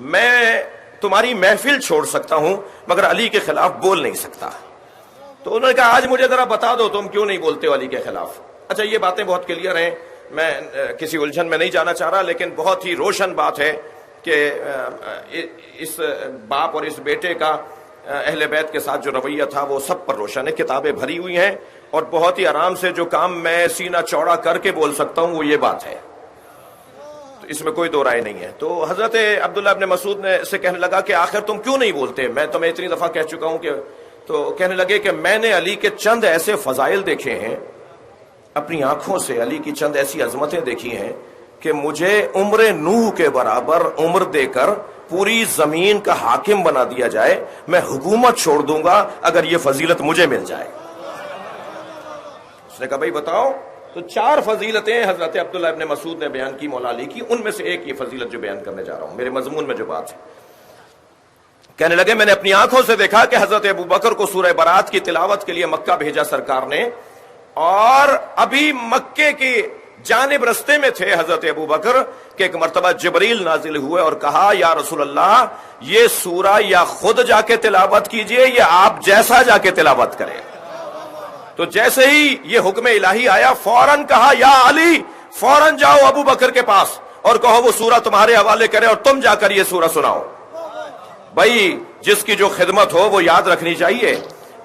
میں تمہاری محفل چھوڑ سکتا ہوں مگر علی کے خلاف بول نہیں سکتا۔ تو انہوں نے کہا آج مجھے ذرا بتا دو تم کیوں نہیں بولتے ہو علی کے خلاف۔ اچھا یہ باتیں بہت کلیئر ہیں، میں کسی الجھن میں نہیں جانا چاہ رہا، لیکن بہت ہی روشن بات ہے کہ اس باپ اور اس بیٹے کا اہل بیت کے ساتھ جو رویہ تھا وہ سب پر روشن ہے، کتابیں بھری ہوئی ہیں، اور بہت ہی آرام سے جو کام میں سینہ چوڑا کر کے بول سکتا ہوں وہ یہ بات ہے، تو اس میں کوئی دو رائے نہیں ہے۔ تو حضرت عبداللہ ابن مسعود نے سے کہنے لگا کہ آخر تم کیوں نہیں بولتے، میں تمہیں اتنی دفعہ کہہ چکا ہوں کہ، تو کہنے لگے کہ میں نے علی کے چند ایسے فضائل دیکھے ہیں اپنی آنکھوں سے، علی کی چند ایسی عظمتیں دیکھی ہیں کہ مجھے عمر نوح کے برابر عمر دے کر پوری زمین کا حاکم بنا دیا جائے، میں حکومت چھوڑ دوں گا اگر یہ فضیلت مجھے مل جائے۔ اس نے کہا بھائی بتاؤ، تو 4 فضیلتیں حضرت عبداللہ ابن مسعود نے بیان کی مولا علی کی، ان میں سے ایک یہ فضیلت جو بیان کرنے جا رہا ہوں، میرے مضمون میں جو بات ہے۔ کہنے لگے میں نے اپنی آنکھوں سے دیکھا کہ حضرت ابو بکر کو سورہ برات کی تلاوت کے لیے مکہ بھیجا سرکار نے، اور ابھی مکے کی جانب رستے میں تھے حضرت ابو بکر کہ ایک مرتبہ جبریل نازل ہوئے اور کہا یا رسول اللہ یہ سورہ یا خود جا کے تلاوت کیجئے یا آپ جیسا جا کے تلاوت کریں۔ تو جیسے ہی یہ حکم الہی آیا فوراً کہا یا علی فوراً جاؤ ابو بکر کے پاس اور کہو وہ سورہ تمہارے حوالے کرے اور تم جا کر یہ سورہ سناؤ۔ بھائی جس کی جو خدمت ہو وہ یاد رکھنی چاہیے۔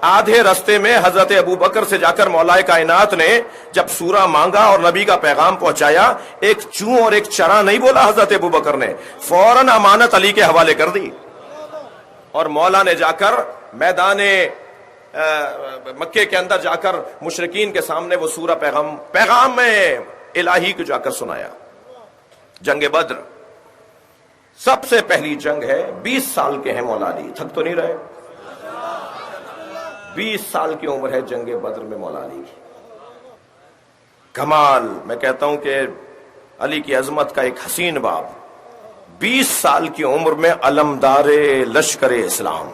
آدھے رستے میں حضرت ابو بکر سے جا کر مولا کائنات نے جب سورہ مانگا اور نبی کا پیغام پہنچایا، ایک چوں اور ایک چرا نہیں بولا حضرت ابو بکر نے، فوراً امانت علی کے حوالے کر دی، اور مولا نے جا کر میدان مکے کے اندر جا کر مشرکین کے سامنے وہ سورہ پیغام الہی کو جا کر سنایا۔ جنگ بدر سب سے پہلی جنگ ہے، 20 سال کے ہیں مولا علی، تھک تو نہیں رہے؟ 20 سال کی عمر ہے جنگ بدر میں مولا علی کی۔ کمال، میں کہتا ہوں کہ علی کی عظمت کا ایک حسین باب، 20 سال کی عمر میں علمدار لشکر اسلام،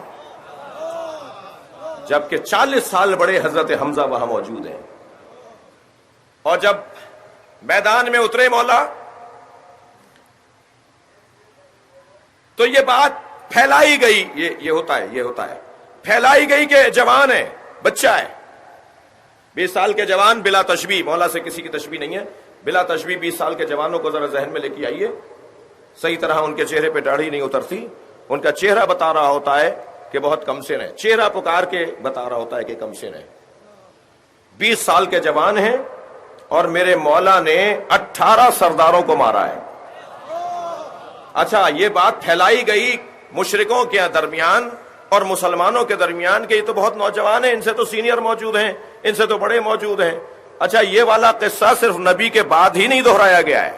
جبکہ 40 سال بڑے حضرت حمزہ وہاں موجود ہیں۔ اور جب میدان میں اترے مولا تو یہ بات پھیلائی گئی، یہ ہوتا ہے پھیلائی گئی کہ جوان ہے، بچہ ہے، 20 سال کے جوان، بلا تشبیہ، مولا سے کسی کی تشبیہ نہیں ہے، بلا تشبیہ 20 سال کے جوانوں کو ذرا ذہن میں لے کے آئیے، صحیح طرح ان کے چہرے پہ داڑھی نہیں اترتی، ان کا چہرہ بتا رہا ہوتا ہے کہ بہت کم سن ہے، چہرہ پکار کے بتا رہا ہوتا ہے کہ کم سن ہے۔ 20 سال کے جوان ہیں اور میرے مولا نے 18 سرداروں کو مارا ہے۔ اچھا، یہ بات پھیلائی گئی مشرکوں کے درمیان اور مسلمانوں کے درمیان کہ یہ تو بہت نوجوان ہیں، ان سے تو سینئر موجود ہیں، ان سے تو بڑے موجود ہیں۔ اچھا، یہ والا قصہ صرف نبی کے بعد ہی نہیں دہرایا گیا ہے۔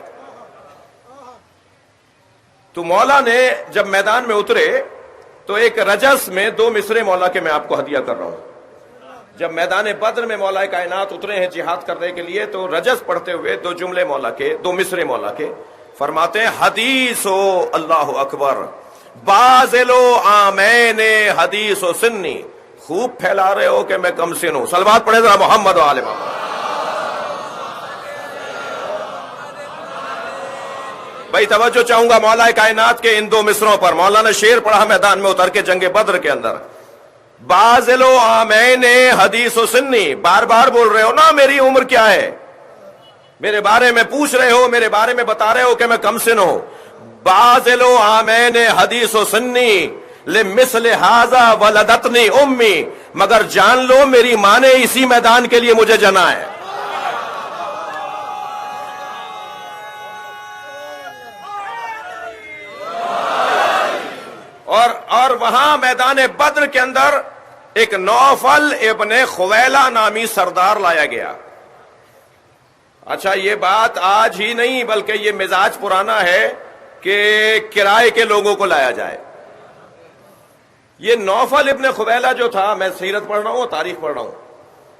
تو مولا نے جب میدان میں اترے تو ایک رجس میں 2 مصرے مولا کے میں آپ کو ہدیہ کر رہا ہوں۔ جب میدان بدر میں مولا کائنات اترے ہیں جہاد کرنے کے لیے تو رجس پڑھتے ہوئے 2 جملے مولا کے، 2 مصرے مولا کے فرماتے ہیں حدیث و اللہ اکبر بازلو آمین حدیث و سنی، خوب پھیلا رہے ہو کہ میں کم سن ہوں۔ صلوات پڑھے ذرا محمد و آل محمد۔ بھائی توجہ چاہوں گا مولا کائنات کے ان 2 مصروں پر۔ مولا نے شعر پڑھا میدان میں اتر کے جنگ بدر کے اندر، بازلو آمین حدیث و سنی، بار بار بول رہے ہو نا میری عمر کیا ہے، میرے بارے میں پوچھ رہے ہو، میرے بارے میں بتا رہے ہو کہ میں کم سن ہوں۔ بازلو آمین حدیث و سنی لمثل ھذا ولدتنی امی، مگر جان لو میری ماں نے اسی میدان کے لیے مجھے جنا ہے۔ اور وہاں میدان بدر کے اندر ایک نوفل ابن خویلہ نامی سردار لایا گیا۔ اچھا، یہ بات آج ہی نہیں بلکہ یہ مزاج پرانا ہے کہ کرائے کے لوگوں کو لایا جائے۔ یہ نوفل ابن خویلہ جو تھا، میں سیرت پڑھ رہا ہوں، تاریخ پڑھ رہا ہوں،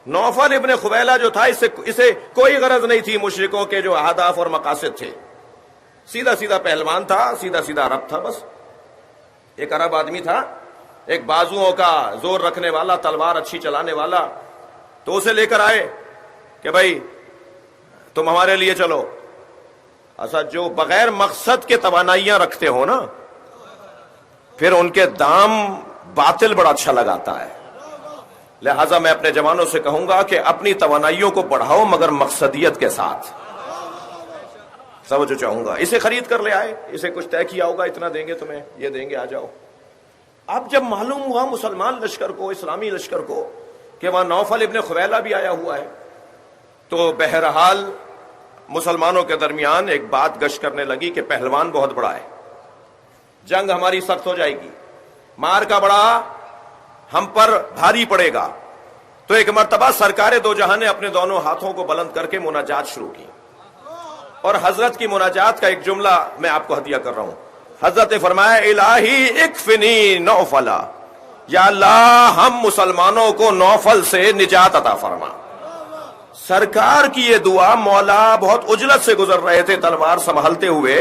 نوفل ابن خویلہ جو تھا اسے کوئی غرض نہیں تھی مشرکوں کے جو اہداف اور مقاصد تھے، سیدھا سیدھا پہلوان تھا، سیدھا سیدھا عرب تھا، بس ایک عرب آدمی تھا، ایک بازوؤں کا زور رکھنے والا، تلوار اچھی چلانے والا۔ تو اسے لے کر آئے کہ بھائی تم ہمارے لیے چلو۔ اچھا، جو بغیر مقصد کے توانائیاں رکھتے ہو نا، پھر ان کے دام باطل بڑا اچھا لگاتا ہے۔ لہٰذا میں اپنے جوانوں سے کہوں گا کہ اپنی توانائیوں کو بڑھاؤ مگر مقصدیت کے ساتھ۔ سمجھو چاہوں گا اسے خرید کر لے آئے، اسے کچھ طے کیا ہوگا، اتنا دیں گے تمہیں، یہ دیں گے، آ جاؤ۔ اب جب معلوم ہوا مسلمان لشکر کو، اسلامی لشکر کو، کہ وہاں نوفل ابن خویلہ بھی آیا ہوا ہے، تو بہرحال مسلمانوں کے درمیان ایک بات گشت کرنے لگی کہ پہلوان بہت بڑا ہے، جنگ ہماری سخت ہو جائے گی، مار کا بڑا ہم پر بھاری پڑے گا۔ تو ایک مرتبہ سرکار دو جہاں نے اپنے دونوں ہاتھوں کو بلند کر کے مناجات شروع کی، اور حضرت کی مناجات کا ایک جملہ میں آپ کو ہدیہ کر رہا ہوں۔ حضرت نے فرمایا الہی اکفنی نوفلا، یا اللہ ہم مسلمانوں کو نوفل سے نجات عطا فرما۔ سرکار کی یہ دعا، مولا بہت عجلت سے گزر رہے تھے تلوار سنبھالتے ہوئے،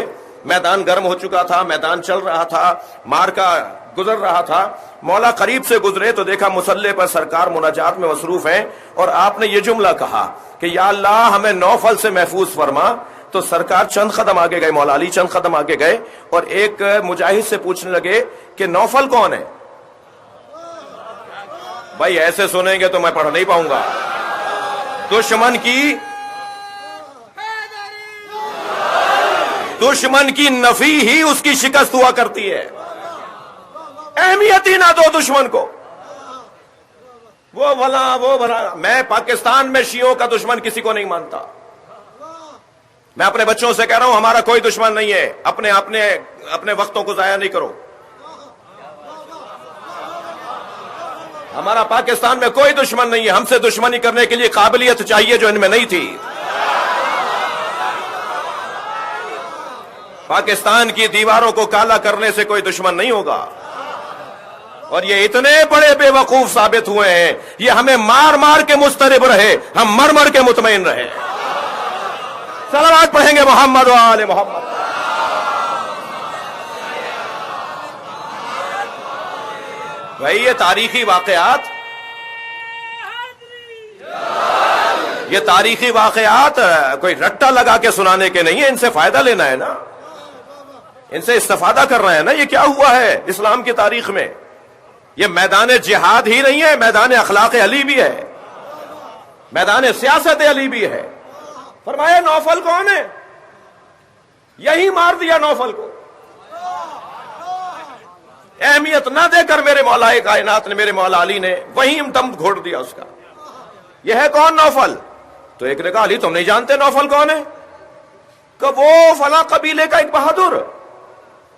میدان گرم ہو چکا تھا، میدان چل رہا تھا، مارکا گزر رہا تھا. مولا قریب سے گزرے تو دیکھا مصلی پر سرکار مناجات میں مصروف ہیں، اور آپ نے یہ جملہ کہا کہ یا اللہ ہمیں نوفل سے محفوظ فرما. تو سرکار چند قدم آگے گئے، مولا علی چند قدم آگے گئے اور ایک مجاہد سے پوچھنے لگے کہ نوفل کون ہے؟ بھائی ایسے سنیں گے تو میں پڑھ نہیں پاؤں گا. دشمن کی نفی ہی اس کی شکست ہوا کرتی ہے. اہمیت ہی نہ دو دشمن کو. وہ بھلا میں پاکستان میں شیعوں کا دشمن کسی کو نہیں مانتا. میں اپنے بچوں سے کہہ رہا ہوں ہمارا کوئی دشمن نہیں ہے. اپنے وقتوں کو ضائع نہیں کرو. ہمارا پاکستان میں کوئی دشمن نہیں ہے. ہم سے دشمنی کرنے کے لیے قابلیت چاہیے جو ان میں نہیں تھی. پاکستان کی دیواروں کو کالا کرنے سے کوئی دشمن نہیں ہوگا. اور یہ اتنے بڑے بے وقوف ثابت ہوئے ہیں، یہ ہمیں مار مار کے مضطرب رہے، ہم مر مر کے مطمئن رہے. صلوات پڑھیں گے محمد و آل محمد. بھائی یہ تاریخی واقعات کوئی رٹا لگا کے سنانے کے نہیں ہے. ان سے فائدہ لینا ہے نا، ان سے استفادہ کر رہے ہیں نا. یہ کیا ہوا ہے اسلام کی تاریخ میں؟ یہ میدان جہاد ہی نہیں ہے، میدان اخلاق علی بھی ہے، میدان سیاست علی بھی ہے. فرمایا نوفل کون ہے؟ یہی مار دیا نوفل کو. اہمیت نہ دے کر میرے مولا کائنات نے، میرے مولا علی نے وہیں دم گھوڑ دیا اس کا. یہ ہے کون نوفل؟ تو ایک نے کہا علی تم نہیں جانتے نوفل کون ہے؟ کہ وہ فلاں قبیلے کا ایک بہادر،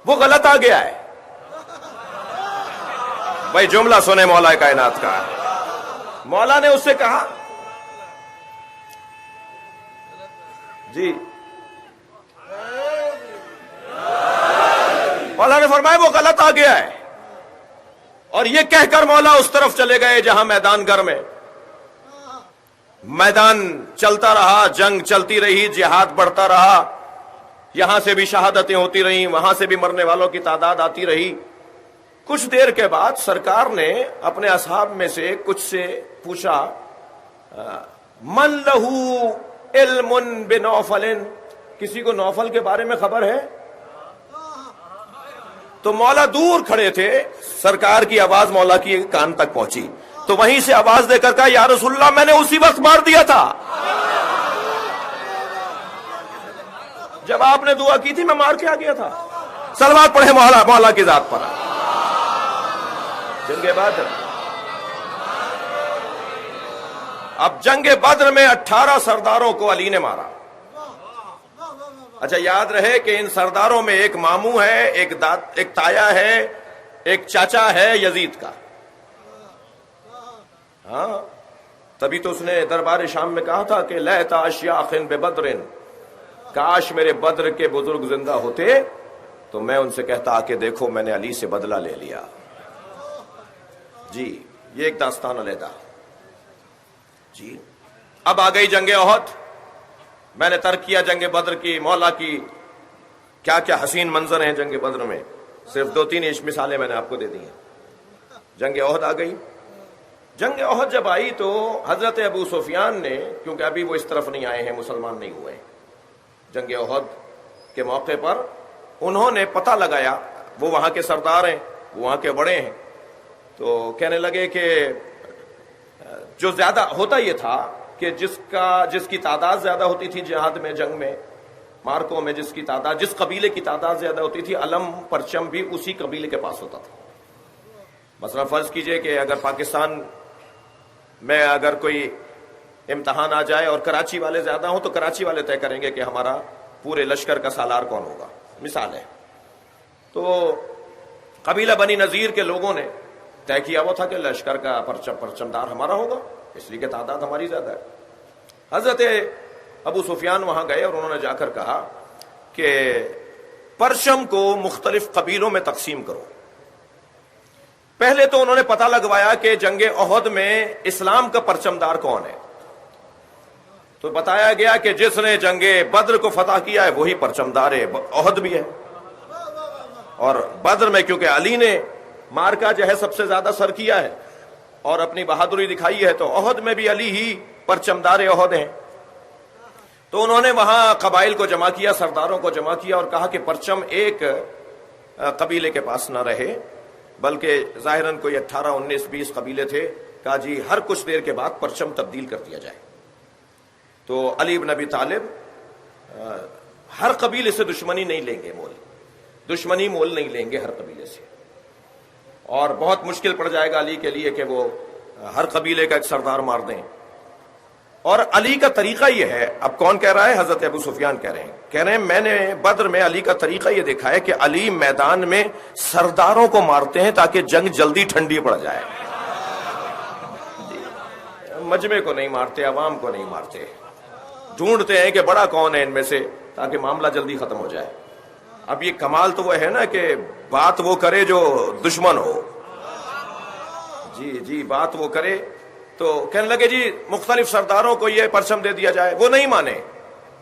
وہ غلط آ گیا ہے. بھائی جملہ سنے مولا کائنات کا. مولا نے اس سے کہا جی، مولا نے فرمایا وہ غلط آ گیا ہے. اور یہ کہہ کر مولا اس طرف چلے گئے جہاں میدان گرم ہے. میدان چلتا رہا، جنگ چلتی رہی، جہاد بڑھتا رہا. یہاں سے بھی شہادتیں ہوتی رہیں، وہاں سے بھی مرنے والوں کی تعداد آتی رہی. کچھ دیر کے بعد سرکار نے اپنے اصحاب میں سے کچھ سے پوچھا من لہو علم بنوفل، کسی کو نوفل کے بارے میں خبر ہے؟ تو مولا دور کھڑے تھے، سرکار کی آواز مولا کی کان تک پہنچی تو وہیں سے آواز دے کر کہا یا رسول اللہ میں نے اسی وقت مار دیا تھا جب آپ نے دعا کی تھی، میں مار کے آ گیا تھا. صلوات پڑھے مولا کی ذات پر. جنگ بدر، اب جنگ بدر میں 18 سرداروں کو علی نے مارا. اچھا یاد رہے کہ ان سرداروں میں ایک ماموں ہے، ایک تایا ہے، ایک چاچا ہے یزید کا. ہاں تبھی تو اس نے دربار شام میں کہا تھا کہ لیت اشیاخ ببدر، کاش میرے بدر کے بزرگ زندہ ہوتے تو میں ان سے کہتا کہ دیکھو میں نے علی سے بدلہ لے لیا. جی یہ ایک داستان علیحدہ. جی اب آ گئی جنگ احد. میں نے ترک کیا جنگ بدر کی، مولا کی کیا کیا حسین منظر ہیں جنگ بدر میں. صرف 2-3 مثالیں میں نے آپ کو دے دی ہیں. جنگ احد آ گئی. جنگ احد جب آئی تو حضرت ابو سفیان نے، کیونکہ ابھی وہ اس طرف نہیں آئے ہیں، مسلمان نہیں ہوئے، جنگ احد کے موقع پر انہوں نے پتہ لگایا، وہ وہاں کے سردار ہیں، وہ وہاں کے بڑے ہیں، تو کہنے لگے کہ جو زیادہ ہوتا یہ تھا کہ جس کی تعداد زیادہ ہوتی تھی جہاد میں، جنگ میں، مارکوں میں، جس قبیلے کی تعداد زیادہ ہوتی تھی، علم پرچم بھی اسی قبیلے کے پاس ہوتا تھا. مثلا فرض کیجئے کہ اگر پاکستان میں اگر کوئی امتحان آ جائے اور کراچی والے زیادہ ہوں تو کراچی والے طے کریں گے کہ ہمارا پورے لشکر کا سالار کون ہوگا. مثال ہے. تو قبیلہ بنی نذیر کے لوگوں نے طے کیا وہ تھا کہ لشکر کا پرچمدار ہمارا ہوگا، اس لیے کہ تعداد ہماری زیادہ ہے. حضرت ابو سفیان وہاں گئے اور انہوں نے جا کر کہا کہ پرچم کو مختلف قبیلوں میں تقسیم کرو. پہلے تو انہوں نے پتہ لگوایا کہ جنگ احد میں اسلام کا پرچمدار کون ہے. تو بتایا گیا کہ جس نے جنگ بدر کو فتح کیا ہے وہی پرچمدار احد بھی ہے. اور بدر میں کیونکہ علی نے مارکا جو ہے سب سے زیادہ سر کیا ہے اور اپنی بہادری دکھائی ہے، تو احد میں بھی علی ہی پرچمدار احد ہیں. تو انہوں نے وہاں قبائل کو جمع کیا، سرداروں کو جمع کیا اور کہا کہ پرچم ایک قبیلے کے پاس نہ رہے، بلکہ ظاہراً کوئی 18 19 20 قبیلے تھے. کہا جی ہر کچھ دیر کے بعد پرچم تبدیل کر دیا جائے. تو علی بن ابی طالب ہر قبیلے سے دشمنی نہیں لیں گے، دشمنی مول نہیں لیں گے ہر قبیلے سے، اور بہت مشکل پڑ جائے گا علی کے لیے کہ وہ ہر قبیلے کا ایک سردار مار دیں. اور علی کا طریقہ یہ ہے، اب کون کہہ رہا ہے؟ حضرت ابو سفیان کہہ رہے ہیں میں نے بدر میں علی کا طریقہ یہ دیکھا ہے کہ علی میدان میں سرداروں کو مارتے ہیں تاکہ جنگ جلدی ٹھنڈی پڑ جائے. مجمع کو نہیں مارتے، عوام کو نہیں مارتے، ڈھونڈتے ہیں کہ بڑا کون ہے ان میں سے تاکہ معاملہ جلدی ختم ہو جائے. اب یہ کمال تو وہ ہے نا کہ بات وہ کرے جو دشمن ہو. جی بات وہ کرے. تو کہنے لگے جی مختلف سرداروں کو یہ پرچم دے دیا جائے. وہ نہیں مانے،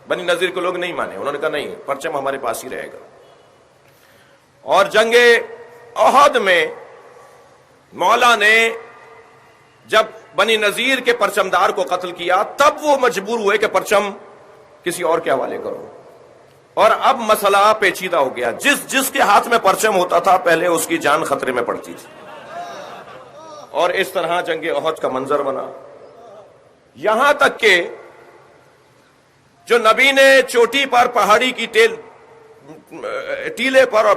بنی نذیر کو لوگ نہیں مانے. انہوں نے کہا نہیں، پرچم ہمارے پاس ہی رہے گا. اور جنگ احد میں مولا نے جب بنی نذیر کے پرچمدار کو قتل کیا تب وہ مجبور ہوئے کہ پرچم کسی اور کے حوالے کرو. اور اب مسئلہ پیچیدہ ہو گیا. جس کے ہاتھ میں پرچم ہوتا تھا پہلے اس کی جان خطرے میں پڑتی تھی. اور اس طرح جنگ احد کا منظر بنا، یہاں تک کہ جو نبی نے چوٹی پر پہاڑی کی ٹیلے پر اور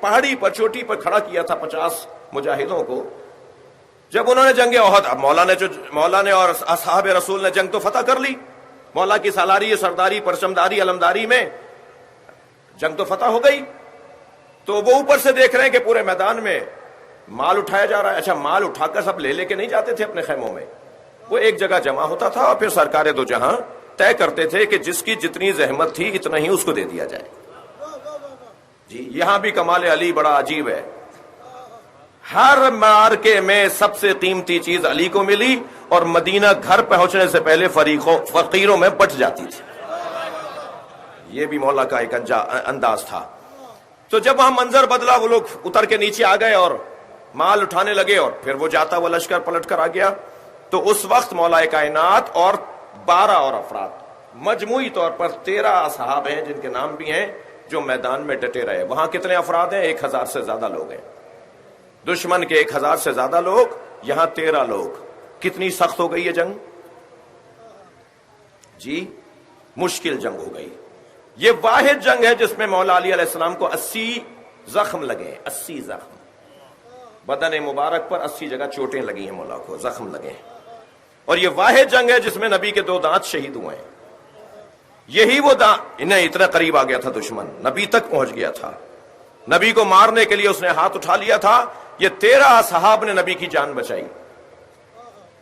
پہاڑی پر چوٹی پر کھڑا کیا تھا 50 مجاہدوں کو، جب انہوں نے جنگ احد، اب مولا نے اور اصحاب رسول نے جنگ تو فتح کر لی، مولا کی سالاری سرداری پرچمداری علمداری میں جنگ تو فتح ہو گئی. تو وہ اوپر سے دیکھ رہے ہیں کہ پورے میدان میں مال اٹھایا جا رہا ہے. اچھا مال اٹھا کر سب لے کے نہیں جاتے تھے اپنے خیموں میں، وہ ایک جگہ جمع ہوتا تھا اور پھر سرکار دو جہاں طے کرتے تھے کہ جس کی جتنی زحمت تھی اتنا ہی اس کو دے دیا جائے. جی یہاں بھی کمال علی بڑا عجیب ہے. ہر معرکے میں سب سے قیمتی چیز علی کو ملی اور مدینہ گھر پہنچنے سے پہلے فقیروں میں بٹ جاتی تھی. یہ بھی مولا کا ایک انداز تھا. تو جب وہاں منظر بدلا، وہ لوگ اتر کے نیچے آ گئے اور مال اٹھانے لگے اور پھر وہ جاتا وہ لشکر پلٹ کر آ گیا. تو اس وقت مولا کائنات اور 12 اور افراد، مجموعی طور پر 13 اصحاب ہیں جن کے نام بھی ہیں، جو میدان میں ڈٹے رہے. وہاں کتنے افراد ہیں؟ 1000 سے زیادہ لوگ ہیں. دشمن کے 1000 سے زیادہ لوگ، یہاں 13 لوگ. کتنی سخت ہو گئی یہ جنگ؟ جی مشکل جنگ ہو گئی. یہ واحد جنگ ہے جس میں مولا علی علیہ السلام کو 80 زخم لگے. 80 زخم، بدن مبارک پر 80 جگہ چوٹیں لگی ہیں، مولا کو زخم لگے. اور یہ واحد جنگ ہے جس میں نبی کے 2 دانت شہید ہوئے ہیں. یہی وہ انہیں اتنا قریب آ گیا تھا دشمن، نبی تک پہنچ گیا تھا، نبی کو مارنے کے لیے اس نے ہاتھ اٹھا لیا تھا. یہ 13 اصحاب نے نبی کی جان بچائی.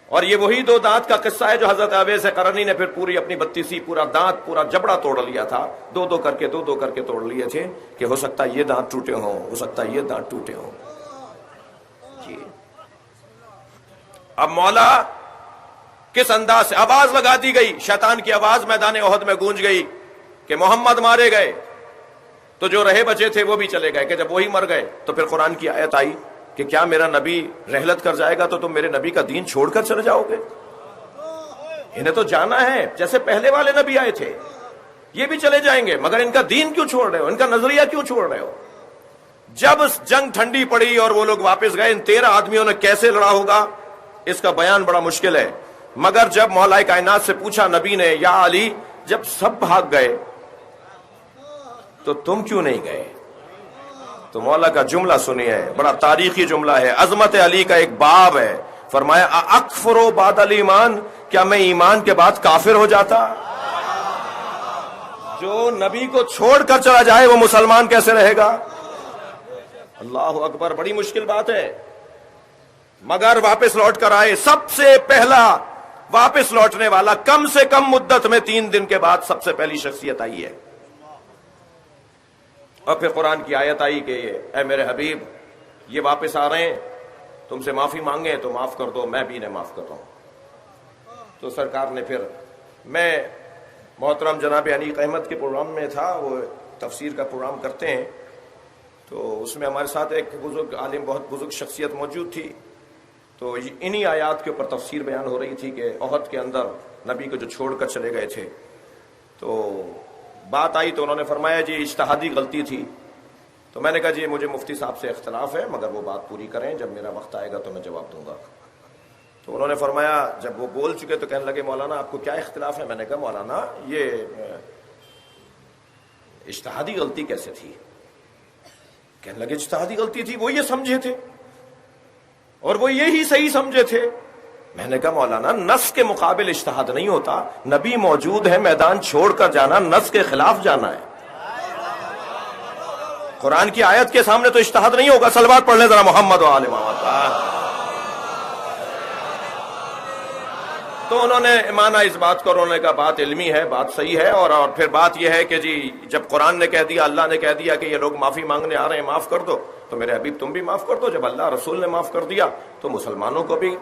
اور یہ وہی 2 دانت کا قصہ ہے جو حضرت اویس قرنی نے پھر پوری اپنی 32 پورا دانت پورا جبڑا توڑ لیا تھا. 2 کر کے توڑ لیے تھے کہ ہو سکتا ہے یہ دانت ٹوٹے ہوں، ہو سکتا ہے یہ دانت ٹوٹے ہوں. جی اب مولا کس انداز سے آواز لگا دی گئی، شیطان کی آواز میدان احد میں گونج گئی کہ محمد مارے گئے. تو جو رہے بچے تھے وہ بھی چلے گئے. کہ جب وہی مر گئے تو پھر قرآن کی آیت آئی کہ کیا میرا نبی رحلت کر جائے گا تو تم میرے نبی کا دین چھوڑ کر چلے جاؤ گے؟ انہیں تو جانا ہے جیسے پہلے والے نبی آئے تھے، یہ بھی چلے جائیں گے، مگر ان کا دین کیوں چھوڑ رہے ہو؟ ان کا نظریہ کیوں چھوڑ رہے ہو؟ جب جنگ ٹھنڈی پڑی اور وہ لوگ واپس گئے، ان 13 آدمیوں نے کیسے لڑا ہوگا اس کا بیان بڑا مشکل ہے. مگر جب مولا کائنات سے پوچھا نبی نے، یا علی جب سب بھاگ گئے تو تم کیوں نہیں گئے؟ تو مولا کا جملہ سنیے، بڑا تاریخی جملہ ہے، عظمت علی کا ایک باب ہے. فرمایا اکفر بعد الایمان، کیا میں ایمان کے بعد کافر ہو جاتا؟ جو نبی کو چھوڑ کر چلا جائے وہ مسلمان کیسے رہے گا؟ اللہ اکبر، بڑی مشکل بات ہے. مگر واپس لوٹ کر آئے. سب سے پہلا واپس لوٹنے والا کم سے کم مدت میں 3 دن کے بعد سب سے پہلی شخصیت آئی ہے. اور پھر قرآن کی آیت آئی کہ اے میرے حبیب یہ واپس آ رہے ہیں، تم سے معافی مانگے تو معاف کر دو، میں بھی انہیں معاف کر رہا ہوں. تو سرکار نے پھر میں محترم جناب انیق احمد کے پروگرام میں تھا، وہ تفسیر کا پروگرام کرتے ہیں، تو اس میں ہمارے ساتھ ایک بزرگ عالم، بہت بزرگ شخصیت موجود تھی، تو انہی آیات کے اوپر تفسیر بیان ہو رہی تھی کہ احد کے اندر نبی کو جو چھوڑ کر چلے گئے تھے، تو بات آئی تو انہوں نے فرمایا جی اجتہادی غلطی تھی. تو میں نے کہا جی مجھے مفتی صاحب سے اختلاف ہے، مگر وہ بات پوری کریں، جب میرا وقت آئے گا تو میں جواب دوں گا. تو انہوں نے فرمایا، جب وہ بول چکے تو کہنے لگے مولانا آپ کو کیا اختلاف ہے؟ میں نے کہا مولانا یہ اجتہادی غلطی کیسے تھی؟ کہنے لگے اجتہادی غلطی تھی، وہ یہ سمجھے تھے اور وہ یہی صحیح سمجھے تھے. میں نے کہا مولانا نص کے مقابل اجتہاد نہیں ہوتا، نبی موجود ہے، میدان چھوڑ کر جانا نص کے خلاف جانا ہے. قرآن کی آیت کے سامنے تو اجتہاد نہیں ہوگا. صلوات پڑھ لیں ذرا محمد و آل محمد. تو انہوں نے مانا اس بات کو، انہوں نے کہا بات علمی ہے، بات صحیح ہے، اور پھر بات یہ ہے کہ جی جب قرآن نے کہہ دیا، اللہ نے کہہ دیا کہ یہ لوگ معافی مانگنے آ رہے ہیں، معاف کر دو، تو میرے حبیب تم بھی معاف کر دو. جب اللہ رسول نے معاف کر دیا تو مسلمانوں کو بھی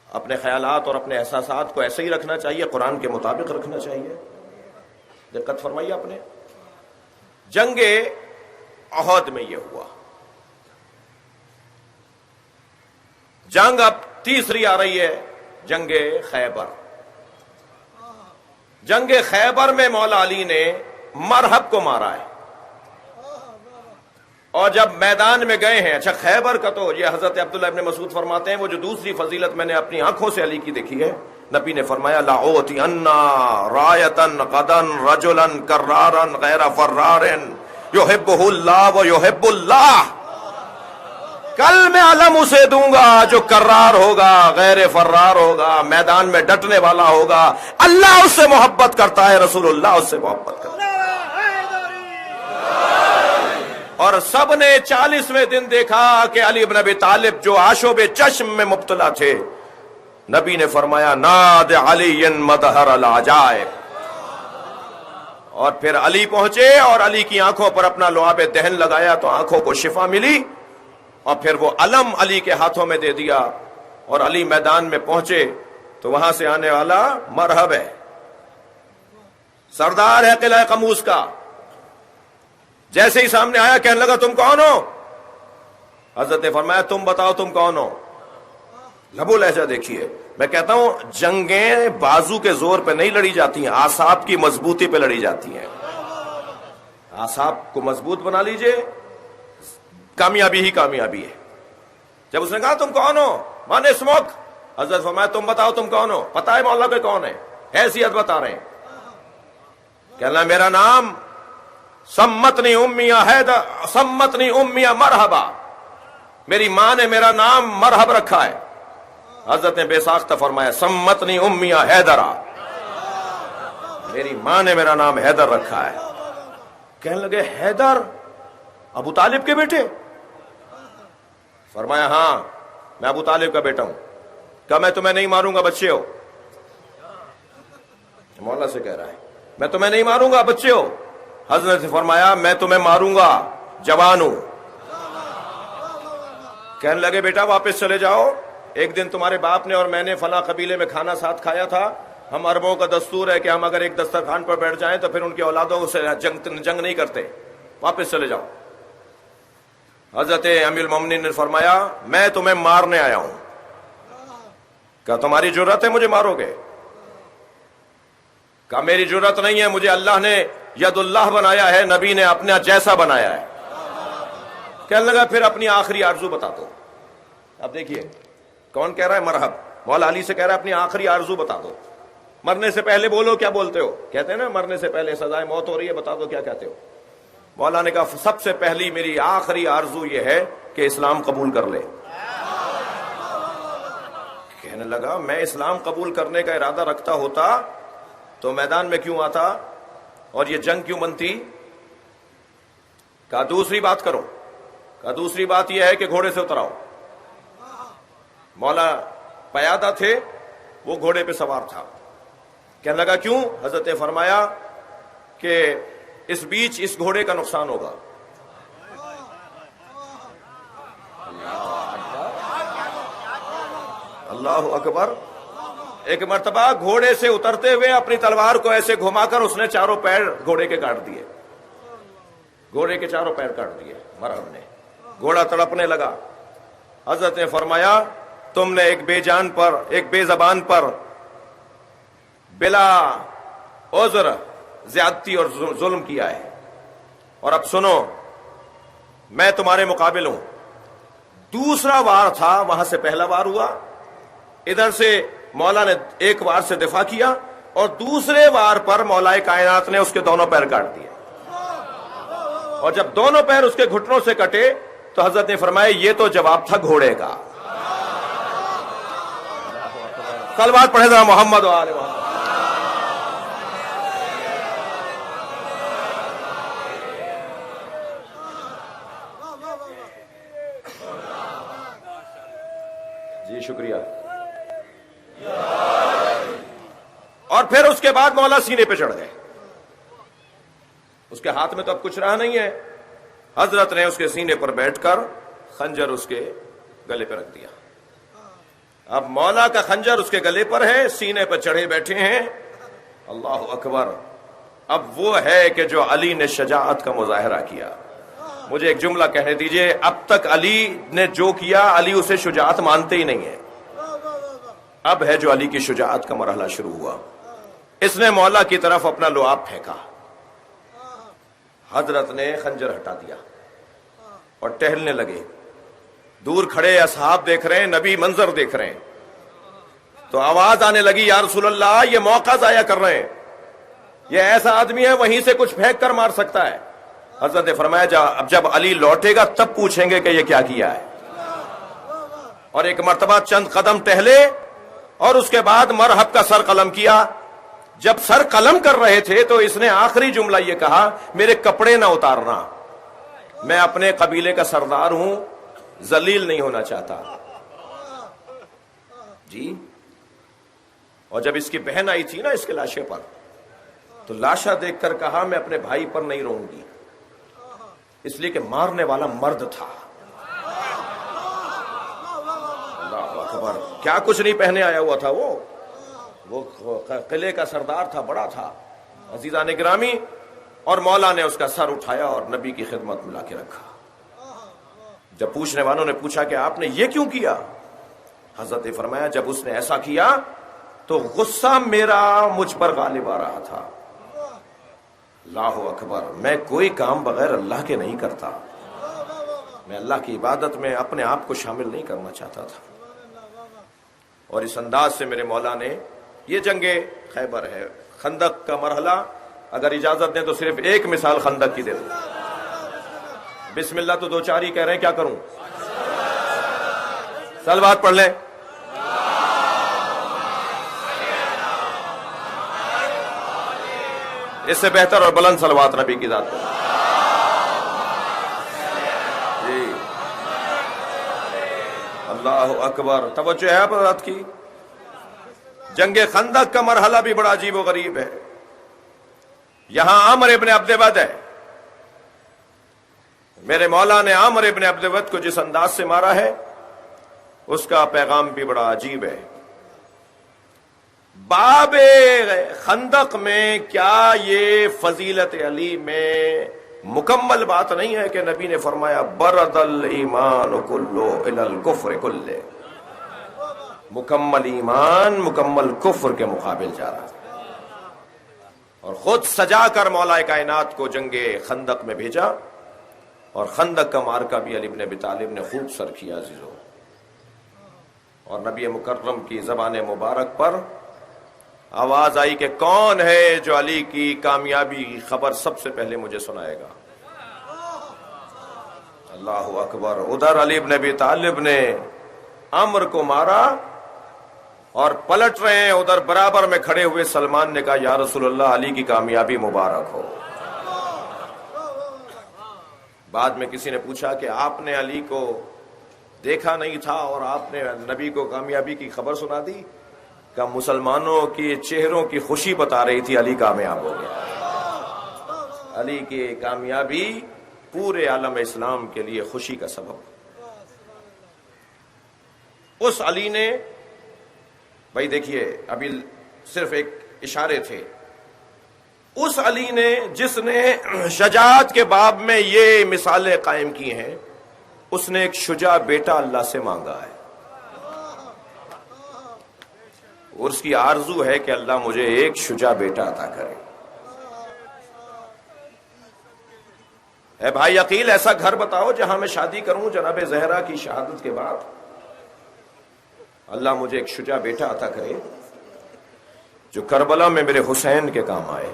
اپنے خیالات اور اپنے احساسات کو ایسے ہی رکھنا چاہیے، قرآن کے مطابق رکھنا چاہیے. دقت فرمائی آپ نے. جنگ احد میں یہ ہوا. جنگ اب تیسری آ رہی ہے، جنگ خیبر. جنگ خیبر میں مولا علی نے مرہب کو مارا ہے، اور جب میدان میں گئے ہیں، اچھا خیبر کا تو یہ حضرت عبداللہ ابن مسعود فرماتے ہیں، وہ جو دوسری فضیلت میں نے اپنی آنکھوں سے علی کی دیکھی ہے، نبی نے فرمایا لَأُوتِيَنَّ رَایَةً غَدًا رَجُلًا كَرَّارًا غَيْرَ فَرَّارٍ يُحِبُّهُ اللَّهُ وَيُحِبُّ اللَّهُ. کل میں علم اسے دوں گا جو کرار ہوگا، غیر فرار ہوگا، میدان میں ڈٹنے والا ہوگا. اللہ اس سے محبت کرتا ہے، رسول اللہ اس سے محبت کرتا ہے. اور سب نے 40ویں دن دیکھا کہ علی بن ابی طالب جو آشوب چشم میں مبتلا تھے، نبی نے فرمایا ناد علی مظہر العجائب. اور پھر علی پہنچے اور علی کی آنکھوں پر اپنا لعاب دہن لگایا تو آنکھوں کو شفا ملی، اور پھر وہ علم علی کے ہاتھوں میں دے دیا، اور علی میدان میں پہنچے تو وہاں سے آنے والا مرحب ہے، سردار ہے قلعہ قموس کا. جیسے ہی سامنے آیا کہنے لگا تم کون ہو؟ حضرت نے فرمایا تم بتاؤ تم کون ہو. لبو لہجہ دیکھیے. میں کہتا ہوں جنگیں بازو کے زور پہ نہیں لڑی جاتی ہیں، اعصاب کی مضبوطی پہ لڑی جاتی ہیں. اعصاب کو مضبوط بنا لیجئے، کامیابی ہی کامیابی ہے. جب اس نے کہا تم کون ہو؟ من اسمک. حضرت فرمایا تم بتاؤ تم کون ہو؟ پتہ ہے مولا کے کون ہے؟ حیثیت بتا رہے ہیں. کہنا میرا نام سمتنی امیہ حیدر، سمتنی امیہ مرحبا، میری ماں نے میرا نام مرحب رکھا ہے. حضرت نے بے ساختہ فرمایا سمتنی امیہ حیدرہ، میری ماں نے میرا نام حیدر رکھا ہے. کہنے لگے حیدر ابو طالب کے بیٹے؟ فرمایا ہاں میں ابو طالب کا بیٹا ہوں. کہا میں تمہیں نہیں ماروں گا بچے ہو. مولا سے کہہ رہا ہے میں تمہیں نہیں ماروں گا بچے ہو. حضرت نے فرمایا میں تمہیں ماروں گا جوان ہوں. کہنے لگے بیٹا واپس چلے جاؤ، ایک دن تمہارے باپ نے اور میں نے فلاں قبیلے میں کھانا ساتھ کھایا تھا. ہم عربوں کا دستور ہے کہ ہم اگر ایک دسترخوان پر بیٹھ جائیں تو پھر ان کی اولادوں سے جنگ نہیں کرتے، واپس چلے جاؤ. حضرت امیر المومنین نے فرمایا میں تمہیں مارنے آیا ہوں. کہا تمہاری جرت ہے مجھے مارو گے؟ کہا میری جرت نہیں ہے، مجھے اللہ نے ید اللہ بنایا ہے، نبی نے اپنا جیسا بنایا ہے. کہنے لگا پھر اپنی آخری آرزو بتا دو. اب دیکھیے کون کہہ رہا ہے مرحب، مولا علی سے کہہ رہا ہے اپنی آخری آرزو بتا دو. مرنے سے پہلے بولو کیا بولتے ہو، کہتے ہیں نا مرنے سے پہلے سزائے موت ہو رہی ہے، بتا دو کیا کہتے ہو. مولا نے کہا سب سے پہلی میری آخری آرزو یہ ہے کہ اسلام قبول کر لے. کہنے لگا میں اسلام قبول کرنے کا ارادہ رکھتا ہوتا تو میدان میں کیوں آتا اور یہ جنگ کیوں بنتی. کہا دوسری بات کرو. کہا دوسری بات یہ ہے کہ گھوڑے سے اتراؤ. مولا پیادہ تھے، وہ گھوڑے پہ سوار تھا. کہنے لگا کیوں؟ حضرت نے فرمایا کہ اس بیچ اس گھوڑے کا نقصان ہوگا. اللہ اکبر. ایک مرتبہ گھوڑے سے اترتے ہوئے اپنی تلوار کو ایسے گھما کر اس نے چاروں پیر گھوڑے کے کاٹ دیے، گھوڑے کے چاروں پیر کاٹ دیے مرحب نے۔ گھوڑا تڑپنے لگا، حضرت نے فرمایا تم نے ایک بے جان پر، ایک بے زبان پر بلا عذر زیادتی اور ظلم کیا ہے، اور اب سنو میں تمہارے مقابل ہوں۔ دوسرا وار تھا، وہاں سے پہلا وار ہوا، ادھر سے مولا نے ایک وار سے دفاع کیا، اور دوسرے وار پر مولا کائنات نے اس کے دونوں پیر کاٹ دیے، اور جب دونوں پیر اس کے گھٹنوں سے کٹے تو حضرت نے فرمایا یہ تو جواب تھا گھوڑے کا۔ صلوات پڑھے ذرا محمد و آل محمد۔ جی شکریہ۔ اور پھر اس کے بعد مولا سینے پہ چڑھ گئے، اس کے ہاتھ میں تو اب کچھ رہا نہیں ہے، حضرت نے اس کے سینے پر بیٹھ کر خنجر اس کے گلے پہ رکھ دیا۔ اب مولا کا خنجر اس کے گلے پر ہے، سینے پر چڑھے بیٹھے ہیں، اللہ اکبر۔ اب وہ ہے کہ جو علی نے شجاعت کا مظاہرہ کیا۔ مجھے ایک جملہ کہنے دیجئے، اب تک علی نے جو کیا علی اسے شجاعت مانتے ہی نہیں ہے، اب ہے جو علی کی شجاعت کا مرحلہ شروع ہوا۔ اس نے مولا کی طرف اپنا لعاب پھینکا، حضرت نے خنجر ہٹا دیا اور ٹہلنے لگے۔ دور کھڑے اصحاب دیکھ رہے ہیں، نبی منظر دیکھ رہے ہیں، تو آواز آنے لگی یا رسول اللہ یہ موقع ضائع کر رہے ہیں، یہ ایسا آدمی ہے وہیں سے کچھ پھینک کر مار سکتا ہے۔ حضرت نے فرمایا اب جب علی لوٹے گا تب پوچھیں گے کہ یہ کیا کیا ہے۔ اور ایک مرتبہ چند قدم ٹہلے اور اس کے بعد مرحب کا سر قلم کیا۔ جب سر قلم کر رہے تھے تو اس نے آخری جملہ یہ کہا میرے کپڑے نہ اتارنا، میں اپنے قبیلے کا سردار ہوں، ذلیل نہیں ہونا چاہتا۔ جی، اور جب اس کی بہن آئی تھی نا اس کے لاشے پر، تو لاشا دیکھ کر کہا میں اپنے بھائی پر نہیں روں گی، اس لیے کہ مارنے والا مرد تھا۔ اللہ اکبر، کیا کچھ نہیں پہنے آیا ہوا تھا وہ قلعے کا سردار تھا، بڑا تھا۔ عزیزان گرامی، اور مولا نے اس کا سر اٹھایا اور نبی کی خدمت میں لا کے رکھا۔ جب پوچھنے والوں نے پوچھا کہ آپ نے یہ کیوں کیا، حضرت نے فرمایا جب اس نے ایسا کیا تو غصہ میرا مجھ پر غالب آ رہا تھا۔ اللہ اکبر، میں کوئی کام بغیر اللہ کے نہیں کرتا، میں اللہ کی عبادت میں اپنے آپ کو شامل نہیں کرنا چاہتا تھا۔ اور اس انداز سے میرے مولا نے، یہ جنگ خیبر ہے، خندق کا مرحلہ، اگر اجازت دیں تو صرف ایک مثال خندق کی دے دوں۔ بسم اللہ تو دو چار ہی کہہ رہے ہیں، کیا کروں؟ صلوات پڑھ لیں۔ اس سے بہتر اور بلند صلوات نبی کی ذات پر۔ جی اللہ اکبر، توجہ ہے آپ حضرات کی۔ جنگ خندق کا مرحلہ بھی بڑا عجیب و غریب ہے۔ یہاں عامر ابن عبد ود ہے، میرے مولا نے عامر ابن عبد ود کو جس انداز سے مارا ہے اس کا پیغام بھی بڑا عجیب ہے۔ باب خندق میں کیا یہ فضیلت علی میں مکمل بات نہیں ہے کہ نبی نے فرمایا برد الایمان کلو الی الکفر کلے، مکمل ایمان مکمل کفر کے مقابل جا رہا ہے، اور خود سجا کر مولا کائنات کو جنگ خندق میں بھیجا، اور خندق کا مارکا بھی علی بن ابی طالب نے خوب سر کیا عزیزو۔ اور نبی مکرم کی زبان مبارک پر آواز آئی کہ کون ہے جو علی کی کامیابی کی خبر سب سے پہلے مجھے سنائے گا۔ اللہ اکبر، ادھر علی بن ابی طالب نے عمر کو مارا اور پلٹ رہے ہیں، ادھر برابر میں کھڑے ہوئے سلمان نے کہا یا رسول اللہ علی کی کامیابی مبارک ہو۔ بعد میں کسی نے پوچھا کہ آپ نے علی کو دیکھا نہیں تھا اور آپ نے نبی کو کامیابی کی خبر سنا دی؟ کہ مسلمانوں کی چہروں کی خوشی بتا رہی تھی علی کامیاب ہو گیا۔ علی کی کامیابی پورے عالم اسلام کے لیے خوشی کا سبب۔ اس علی نے بھائی دیکھیے ابھی صرف ایک اشارے تھے. اس علی نے جس نے شجاعت کے باب میں یہ مثالیں قائم کی ہیں، اس نے ایک شجاع بیٹا اللہ سے مانگا ہے، اور اس کی آرزو ہے کہ اللہ مجھے ایک شجاع بیٹا عطا کرے. اے بھائی عقیل، ایسا گھر بتاؤ جہاں میں شادی کروں جناب زہرا کی شہادت کے بعد، اللہ مجھے ایک شجاع بیٹا عطا کرے جو کربلا میں میرے حسین کے کام آئے.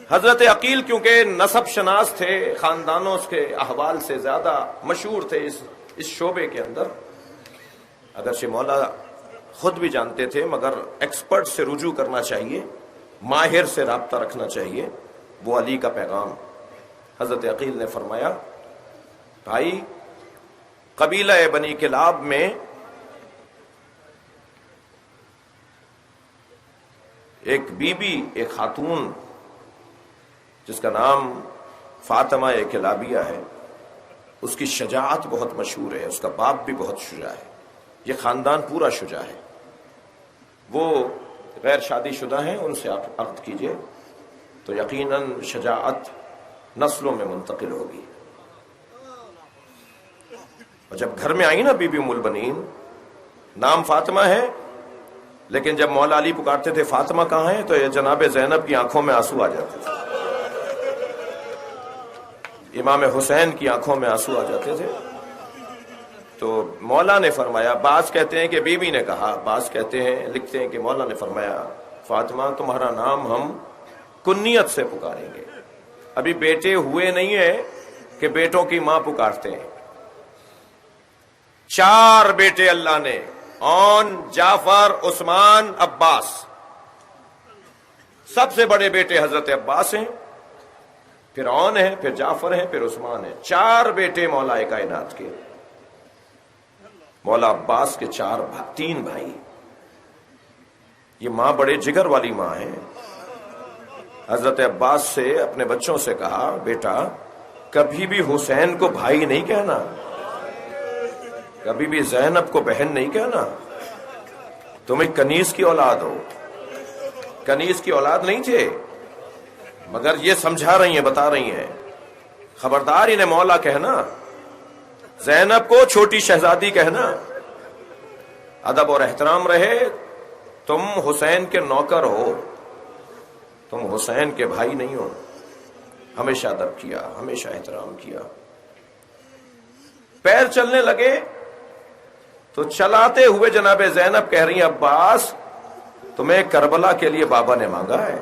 حضرت عقیل کیونکہ نسب شناس تھے، خاندانوں کے احوال سے زیادہ مشہور تھے اس شعبے کے اندر، اگرچہ مولا خود بھی جانتے تھے مگر ایکسپرٹ سے رجوع کرنا چاہیے، ماہر سے رابطہ رکھنا چاہیے. وہ علی کا پیغام حضرت عقیل نے فرمایا، بھائی قبیلہ بنی کلاب میں ایک بی بی، ایک خاتون جس کا نام فاطمہ کلابیہ ہے، اس کی شجاعت بہت مشہور ہے، اس کا باپ بھی بہت شجاع ہے، یہ خاندان پورا شجاع ہے. وہ غیر شادی شدہ ہیں، ان سے آپ عقد کیجئے تو یقیناً شجاعت نسلوں میں منتقل ہوگی. اور جب گھر میں آئی نا بی بی ام البنین، نام فاطمہ ہے لیکن جب مولا علی پکارتے تھے فاطمہ کہاں ہے تو یہ جناب زینب کی آنکھوں میں آنسو آ جاتے تھے، امام حسین کی آنکھوں میں آنسو آ جاتے تھے. تو مولا نے فرمایا، بعض کہتے ہیں کہ بی بی نے کہا، بعض کہتے ہیں لکھتے ہیں کہ مولا نے فرمایا، فاطمہ تمہارا نام ہم کنیت سے پکاریں گے، ابھی بیٹے ہوئے نہیں ہیں کہ بیٹوں کی ماں پکارتے ہیں. 4 بیٹے اللہ نے، اون، جعفر، عثمان، عباس. سب سے بڑے بیٹے حضرت عباس ہیں، پھر اون ہے، پھر جعفر ہے، پھر عثمان ہے. 4 بیٹے مولا کائنات کے. مولا عباس کے 3 بھائی. یہ ماں بڑے جگر والی ماں ہے. حضرت عباس سے اپنے بچوں سے کہا، بیٹا کبھی بھی حسین کو بھائی نہیں کہنا، کبھی بھی زینب کو بہن نہیں کہنا، تم ایک کنیز کی اولاد ہو. کنیز کی اولاد نہیں تھے مگر یہ سمجھا رہی ہیں، بتا رہی ہیں خبردار انہیں مولا کہنا، زینب کو چھوٹی شہزادی کہنا، ادب اور احترام رہے. تم حسین کے نوکر ہو، تم حسین کے بھائی نہیں ہو. ہمیشہ ادب کیا، ہمیشہ احترام کیا. پیر چلنے لگے تو چلاتے ہوئے جناب زینب کہہ رہی ہیں، عباس تمہیں کربلا کے لیے بابا نے مانگا ہے.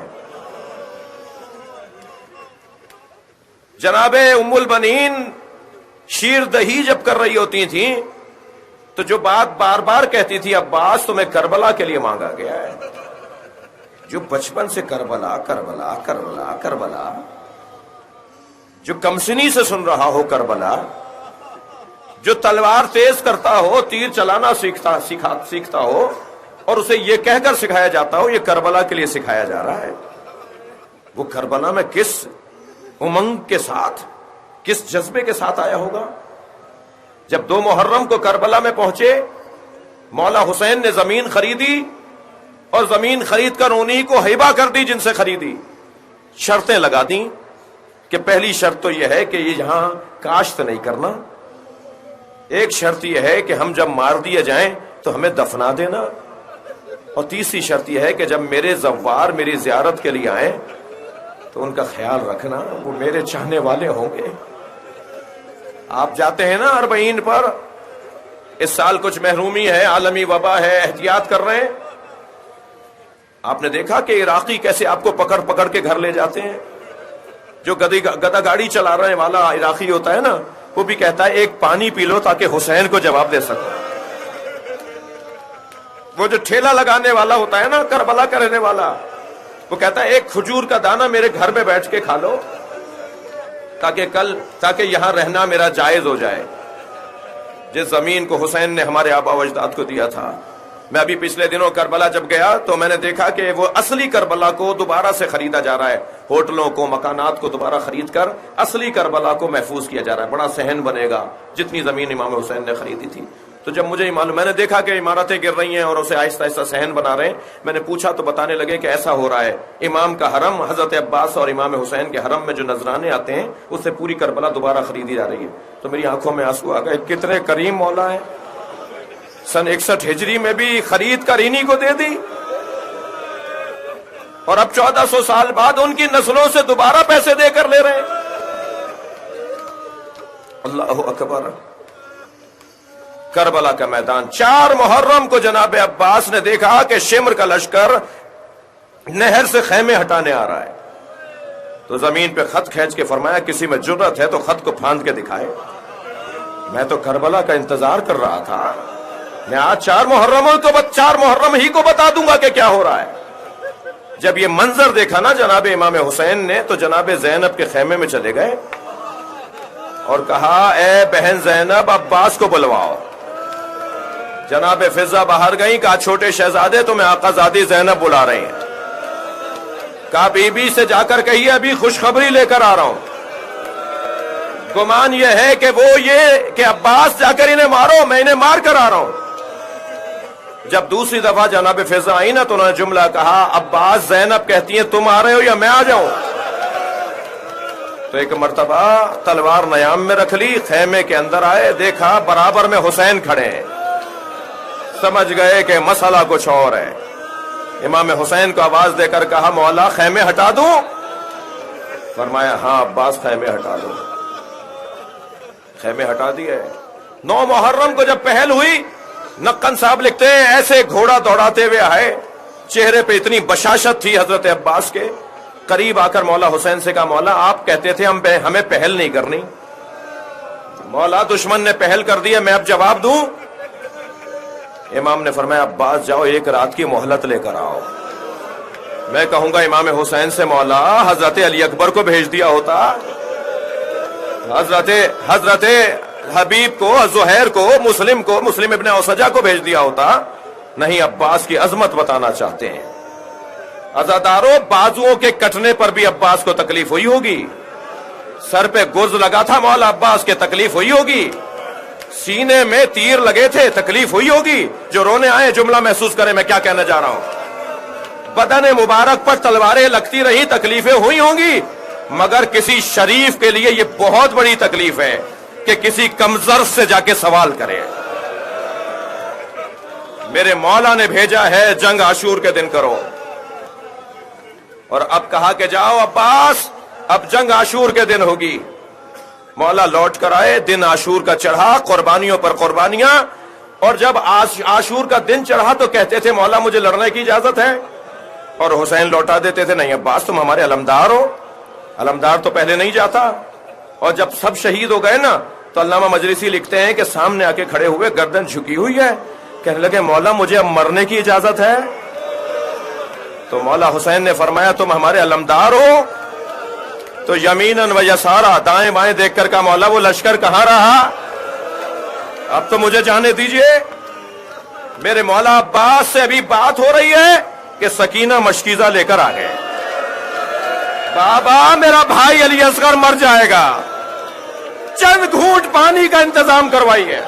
جناب ام البنین شیر دہی جب کر رہی ہوتی تھیں تو جو بات بار بار کہتی تھی، عباس تمہیں کربلا کے لیے مانگا گیا ہے. جو بچپن سے کربلا کربلا کربلا کربلا، جو کمسنی سے سن رہا ہو کربلا، جو تلوار تیز کرتا ہو، تیر چلانا سیکھتا ہو اور اسے یہ کہہ کر سکھایا جاتا ہو یہ کربلا کے لیے سکھایا جا رہا ہے، وہ کربلا میں کس امنگ کے ساتھ، کس جذبے کے ساتھ آیا ہوگا. جب 2 محرم کو کربلا میں پہنچے، مولا حسین نے زمین خریدی اور زمین خرید کر انہی کو ہیبہ کر دی جن سے خریدی. شرطیں لگا دیں کہ پہلی شرط تو یہ ہے کہ یہ یہاں کاشت نہیں کرنا، ایک شرط یہ ہے کہ ہم جب مار دیے جائیں تو ہمیں دفنا دینا، اور تیسری شرط یہ ہے کہ جب میرے زوار میری زیارت کے لیے آئیں تو ان کا خیال رکھنا، وہ میرے چاہنے والے ہوں گے. آپ جاتے ہیں نا اربعین پر، اس سال کچھ محرومی ہے، عالمی وبا ہے، احتیاط کر رہے ہیں. آپ نے دیکھا کہ عراقی کیسے آپ کو پکڑ پکڑ کے گھر لے جاتے ہیں. جو گدا گاڑی چلا رہے والا عراقی ہوتا ہے نا، وہ بھی کہتا ہے ایک پانی پی لو تاکہ حسین کو جواب دے سکو. وہ جو ٹھیلا لگانے والا ہوتا ہے نا، کربلا کا رہنے والا، وہ کہتا ہے ایک کھجور کا دانہ میرے گھر میں بیٹھ کے کھا لو تاکہ یہاں رہنا میرا جائز ہو جائے. جس زمین کو حسین نے ہمارے آبا و اجداد کو دیا تھا. میں ابھی پچھلے دنوں کربلا جب گیا تو میں نے دیکھا کہ وہ اصلی کربلا کو دوبارہ سے خریدا جا رہا ہے، ہوٹلوں کو، مکانات کو دوبارہ خرید کر اصلی کربلا کو محفوظ کیا جا رہا ہے. بڑا صحن بنے گا جتنی زمین امام حسین نے خریدی تھی. تو جب مجھے معلوم، میں نے دیکھا کہ عمارتیں گر رہی ہیں اور اسے آہستہ آہستہ صحن بنا رہے ہیں، میں نے پوچھا تو بتانے لگے کہ ایسا ہو رہا ہے، امام کا حرم حضرت عباس اور امام حسین کے حرم میں جو نذرانے آتے ہیں اس سے پوری کربلا دوبارہ خریدی جا رہی ہے۔ تو میری آنکھوں میں آنسو آ گئے، کتنے کریم مولا ہے، سن 61 ہجری میں بھی خرید کر انہی کو دے دی، اور اب 1400 سال بعد ان کی نسلوں سے دوبارہ پیسے دے کر لے رہے ہیں۔ اللہ اکبر۔ کربلا کا میدان، 4 محرم کو جناب عباس نے دیکھا کہ شمر کا لشکر نہر سے خیمے ہٹانے آ رہا ہے، تو زمین پہ خط کھینچ کے فرمایا کسی میں جرت ہے تو خط کو پھاند کے دکھائے۔ میں تو کربلا کا انتظار کر رہا تھا، میں آج 4 محرم ہی کو بتا دوں گا کہ کیا ہو رہا ہے۔ جب یہ منظر دیکھا نا جناب امام حسین نے تو جناب زینب کے خیمے میں چلے گئے اور کہا اے بہن زینب عباس کو بلواؤ۔ جناب فضہ باہر گئیں، کہا چھوٹے شہزادے تمہیں آقا زادی زینب بلا رہی ہیں، کہا بی بی سے جا کر کہیے ابھی خوشخبری لے کر آ رہا ہوں۔ گمان یہ ہے کہ وہ یہ کہ عباس جا کر انہیں مارو، میں انہیں مار کر آ رہا ہوں۔ جب دوسری دفعہ جناب فضہ آئی نا تو انہوں نے جملہ کہا عباس زینب کہتی ہیں تم آ رہے ہو یا میں آ جاؤں؟ تو ایک مرتبہ تلوار نیام میں رکھ لی، خیمے کے اندر آئے، دیکھا برابر میں حسین کھڑے ہیں، سمجھ گئے کہ مسئلہ کچھ اور ہے۔ امام حسین کو آواز دے کر کہا مولا خیمے ہٹا دوں؟ فرمایا ہاں عباس خیمے ہٹا دو۔ خیمے ہٹا دیے۔ 9 محرم کو جب پہل ہوئی، نقن صاحب لکھتے ہیں ایسے گھوڑا دوڑاتے ہوئے آئے، چہرے پہ اتنی بشاشت تھی حضرت عباس کے، قریب آ کر مولا حسین سے کہا مولا آپ کہتے تھے ہمیں پہل نہیں کرنی، مولا دشمن نے پہل کر دی ہے، میں اب جواب دوں؟ امام نے فرمایا عباس جاؤ 1 رات کی مہلت لے کر آؤ۔ میں کہوں گا امام حسین سے مولا حضرت علی اکبر کو بھیج دیا ہوتا، حضرت حبیب کو، زہیر کو، مسلم ابن اوسجہ کو بھیج دیا ہوتا۔ نہیں، عباس کی عظمت بتانا چاہتے ہیں۔ عزاداروں، بازوؤں کے کٹنے پر بھی عباس کو تکلیف ہوئی ہوگی، سر پہ گرز لگا تھا مولا عباس کے، تکلیف ہوئی ہوگی، سینے میں تیر لگے تھے، تکلیف ہوئی ہوگی۔ جو رونے آئے جملہ محسوس کریں میں کیا کہنا چاہ رہا ہوں۔ بدن مبارک پر تلواریں لگتی رہی، تکلیفیں ہوئی ہوں گی، مگر کسی شریف کے لیے یہ بہت بڑی تکلیف ہے کہ کسی کمزر سے جا کے سوال کرے۔ میرے مولا نے بھیجا ہے جنگ عاشور کے دن کرو، اور اب کہا کہ جاؤ عباس اب جنگ عاشور کے دن ہوگی۔ مولا لوٹ کر آئے، دن عاشور کا چڑھا، قربانیوں پر قربانیاں، اور جب عاشور کا دن چڑھا تو کہتے تھے مولا مجھے لڑنے کی اجازت ہے، اور حسین لوٹا دیتے تھے نہیں عباس تم ہمارے علمدار ہو، علمدار تو پہلے نہیں جاتا۔ اور جب سب شہید ہو گئے نا تو علامہ مجلسی لکھتے ہیں کہ سامنے آ کے کھڑے ہوئے، گردن جھکی ہوئی ہے، کہنے لگے مولا مجھے اب مرنے کی اجازت ہے؟ تو مولا حسین نے فرمایا تم ہمارے علمدار ہو؟ تو یمیناً و یسارا، دائیں بائیں دیکھ کر کہا مولا وہ لشکر کہاں رہا، اب تو مجھے جانے دیجئے۔ میرے مولا عباس سے ابھی بات ہو رہی ہے کہ سکینہ مشکیزہ لے کر آ گئے، بابا میرا بھائی علی اصغر مر جائے گا، چند گھونٹ پانی کا انتظام کروائیے۔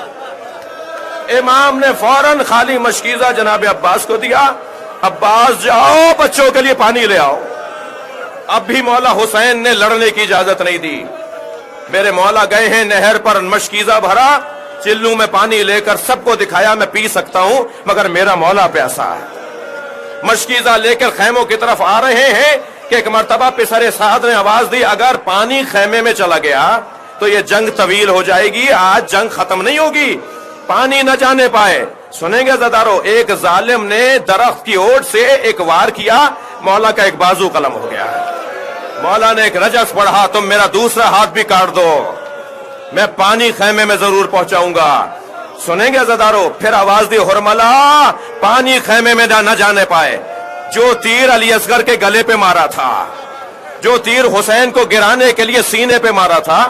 امام نے فوراً خالی مشکیزہ جناب عباس کو دیا، عباس جاؤ بچوں کے لیے پانی لے آؤ۔ اب بھی مولا حسین نے لڑنے کی اجازت نہیں دی۔ میرے مولا گئے ہیں نہر پر، مشکیزہ بھرا، چلو میں پانی لے کر سب کو دکھایا میں پی سکتا ہوں، مگر میرا مولا پیاسا ہے۔ مشکیزہ لے کر خیموں کی طرف آ رہے ہیں کہ ایک مرتبہ پسر سعد نے آواز دی اگر پانی خیمے میں چلا گیا تو یہ جنگ طویل ہو جائے گی، آج جنگ ختم نہیں ہوگی، پانی نہ جانے پائے۔ سنیں گے زدارو، ایک ظالم نے درخت کی اوٹ سے ایک وار کیا، مولا کا ایک بازو قلم ہو گیا، مولا نے ایک رجس پڑھا تم میرا دوسرا ہاتھ بھی کاٹ دو، میں پانی خیمے میں ضرور پہنچاؤں گا۔ سنیں گے زدارو، پھر آواز دی حرملا پانی خیمے میں نہ جانے پائے۔ جو تیر علی اصغر کے گلے پہ مارا تھا، جو تیر حسین کو گرانے کے لیے سینے پہ مارا تھا،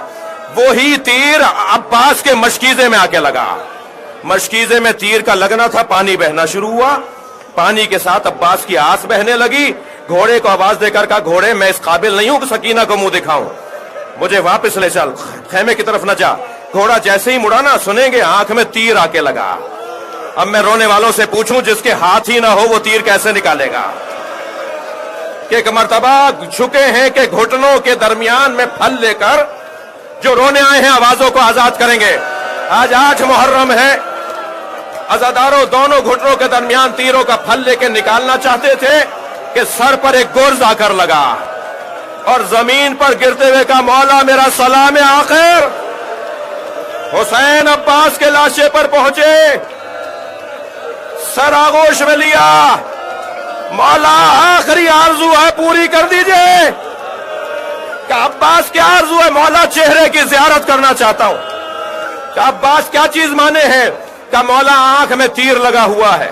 وہی تیر عباس کے مشکیزے میں آ کے لگا۔ مشکیزے میں تیر کا لگنا تھا، پانی بہنا شروع ہوا، پانی کے ساتھ عباس کی آس بہنے لگی۔ گھوڑے کو آواز دے کر کہا گھوڑے میں اس قابل نہیں ہوں کہ سکینہ کو منہ دکھاؤں، مجھے واپس لے چل، خیمے کی طرف نہ جا۔ گھوڑا جیسے ہی مڑا نا سنیں گے آنکھ میں تیر آ کے لگا. اب میں رونے والوں سے پوچھوں جس کے ہاتھ ہی نہ ہو وہ تیر کیسے نکالے گا؟ کہ ایک مرتبہ جھکے ہیں کہ گھٹنوں کے درمیان میں پھل لے کر جو رونے آئے ہیں آوازوں کو آزاد کریں گے. آج 8 محرم ہے. عزاداروں دونوں گھٹنوں کے درمیان تیروں کا پھل لے کے نکالنا چاہتے تھے کہ سر پر ایک گرز آ کر لگا اور زمین پر گرتے ہوئے کہا مولا میرا سلام آخر. حسین عباس کے لاشے پر پہنچے, سر آغوش میں لیا, مولا آخری آرزو ہے پوری کر دیجئے. کہ عباس کیا آرزو ہے؟ مولا چہرے کی زیارت کرنا چاہتا ہوں. کہ عباس کیا چیز مانے ہیں؟ کہ مولا آنکھ میں تیر لگا ہوا ہے,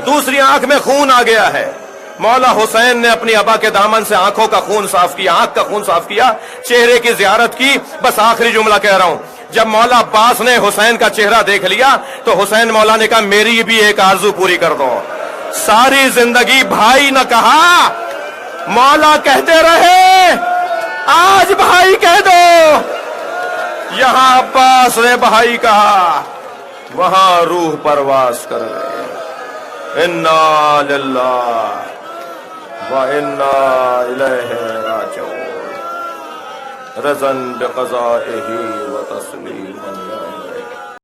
دوسری آنکھ میں خون آ گیا ہے. مولا حسین نے اپنی ابا کے دامن سے آنکھوں کا خون صاف کیا, آنکھ کا خون صاف کیا, چہرے کی زیارت کی. بس آخری جملہ کہہ رہا ہوں, جب مولا عباس نے حسین کا چہرہ دیکھ لیا تو حسین مولا نے کہا میری بھی ایک آرزو پوری کر دو. ساری زندگی بھائی نہ کہا, مولا کہتے رہے, آج بھائی کہہ دو. یہاں عباس نے بھائی کہا, وہاں روح پرواز کر گئے. انا للہ وَإِنَّا إِلَيْهِ رَاجِعُونَ. رضا بقضائه وتسلیما.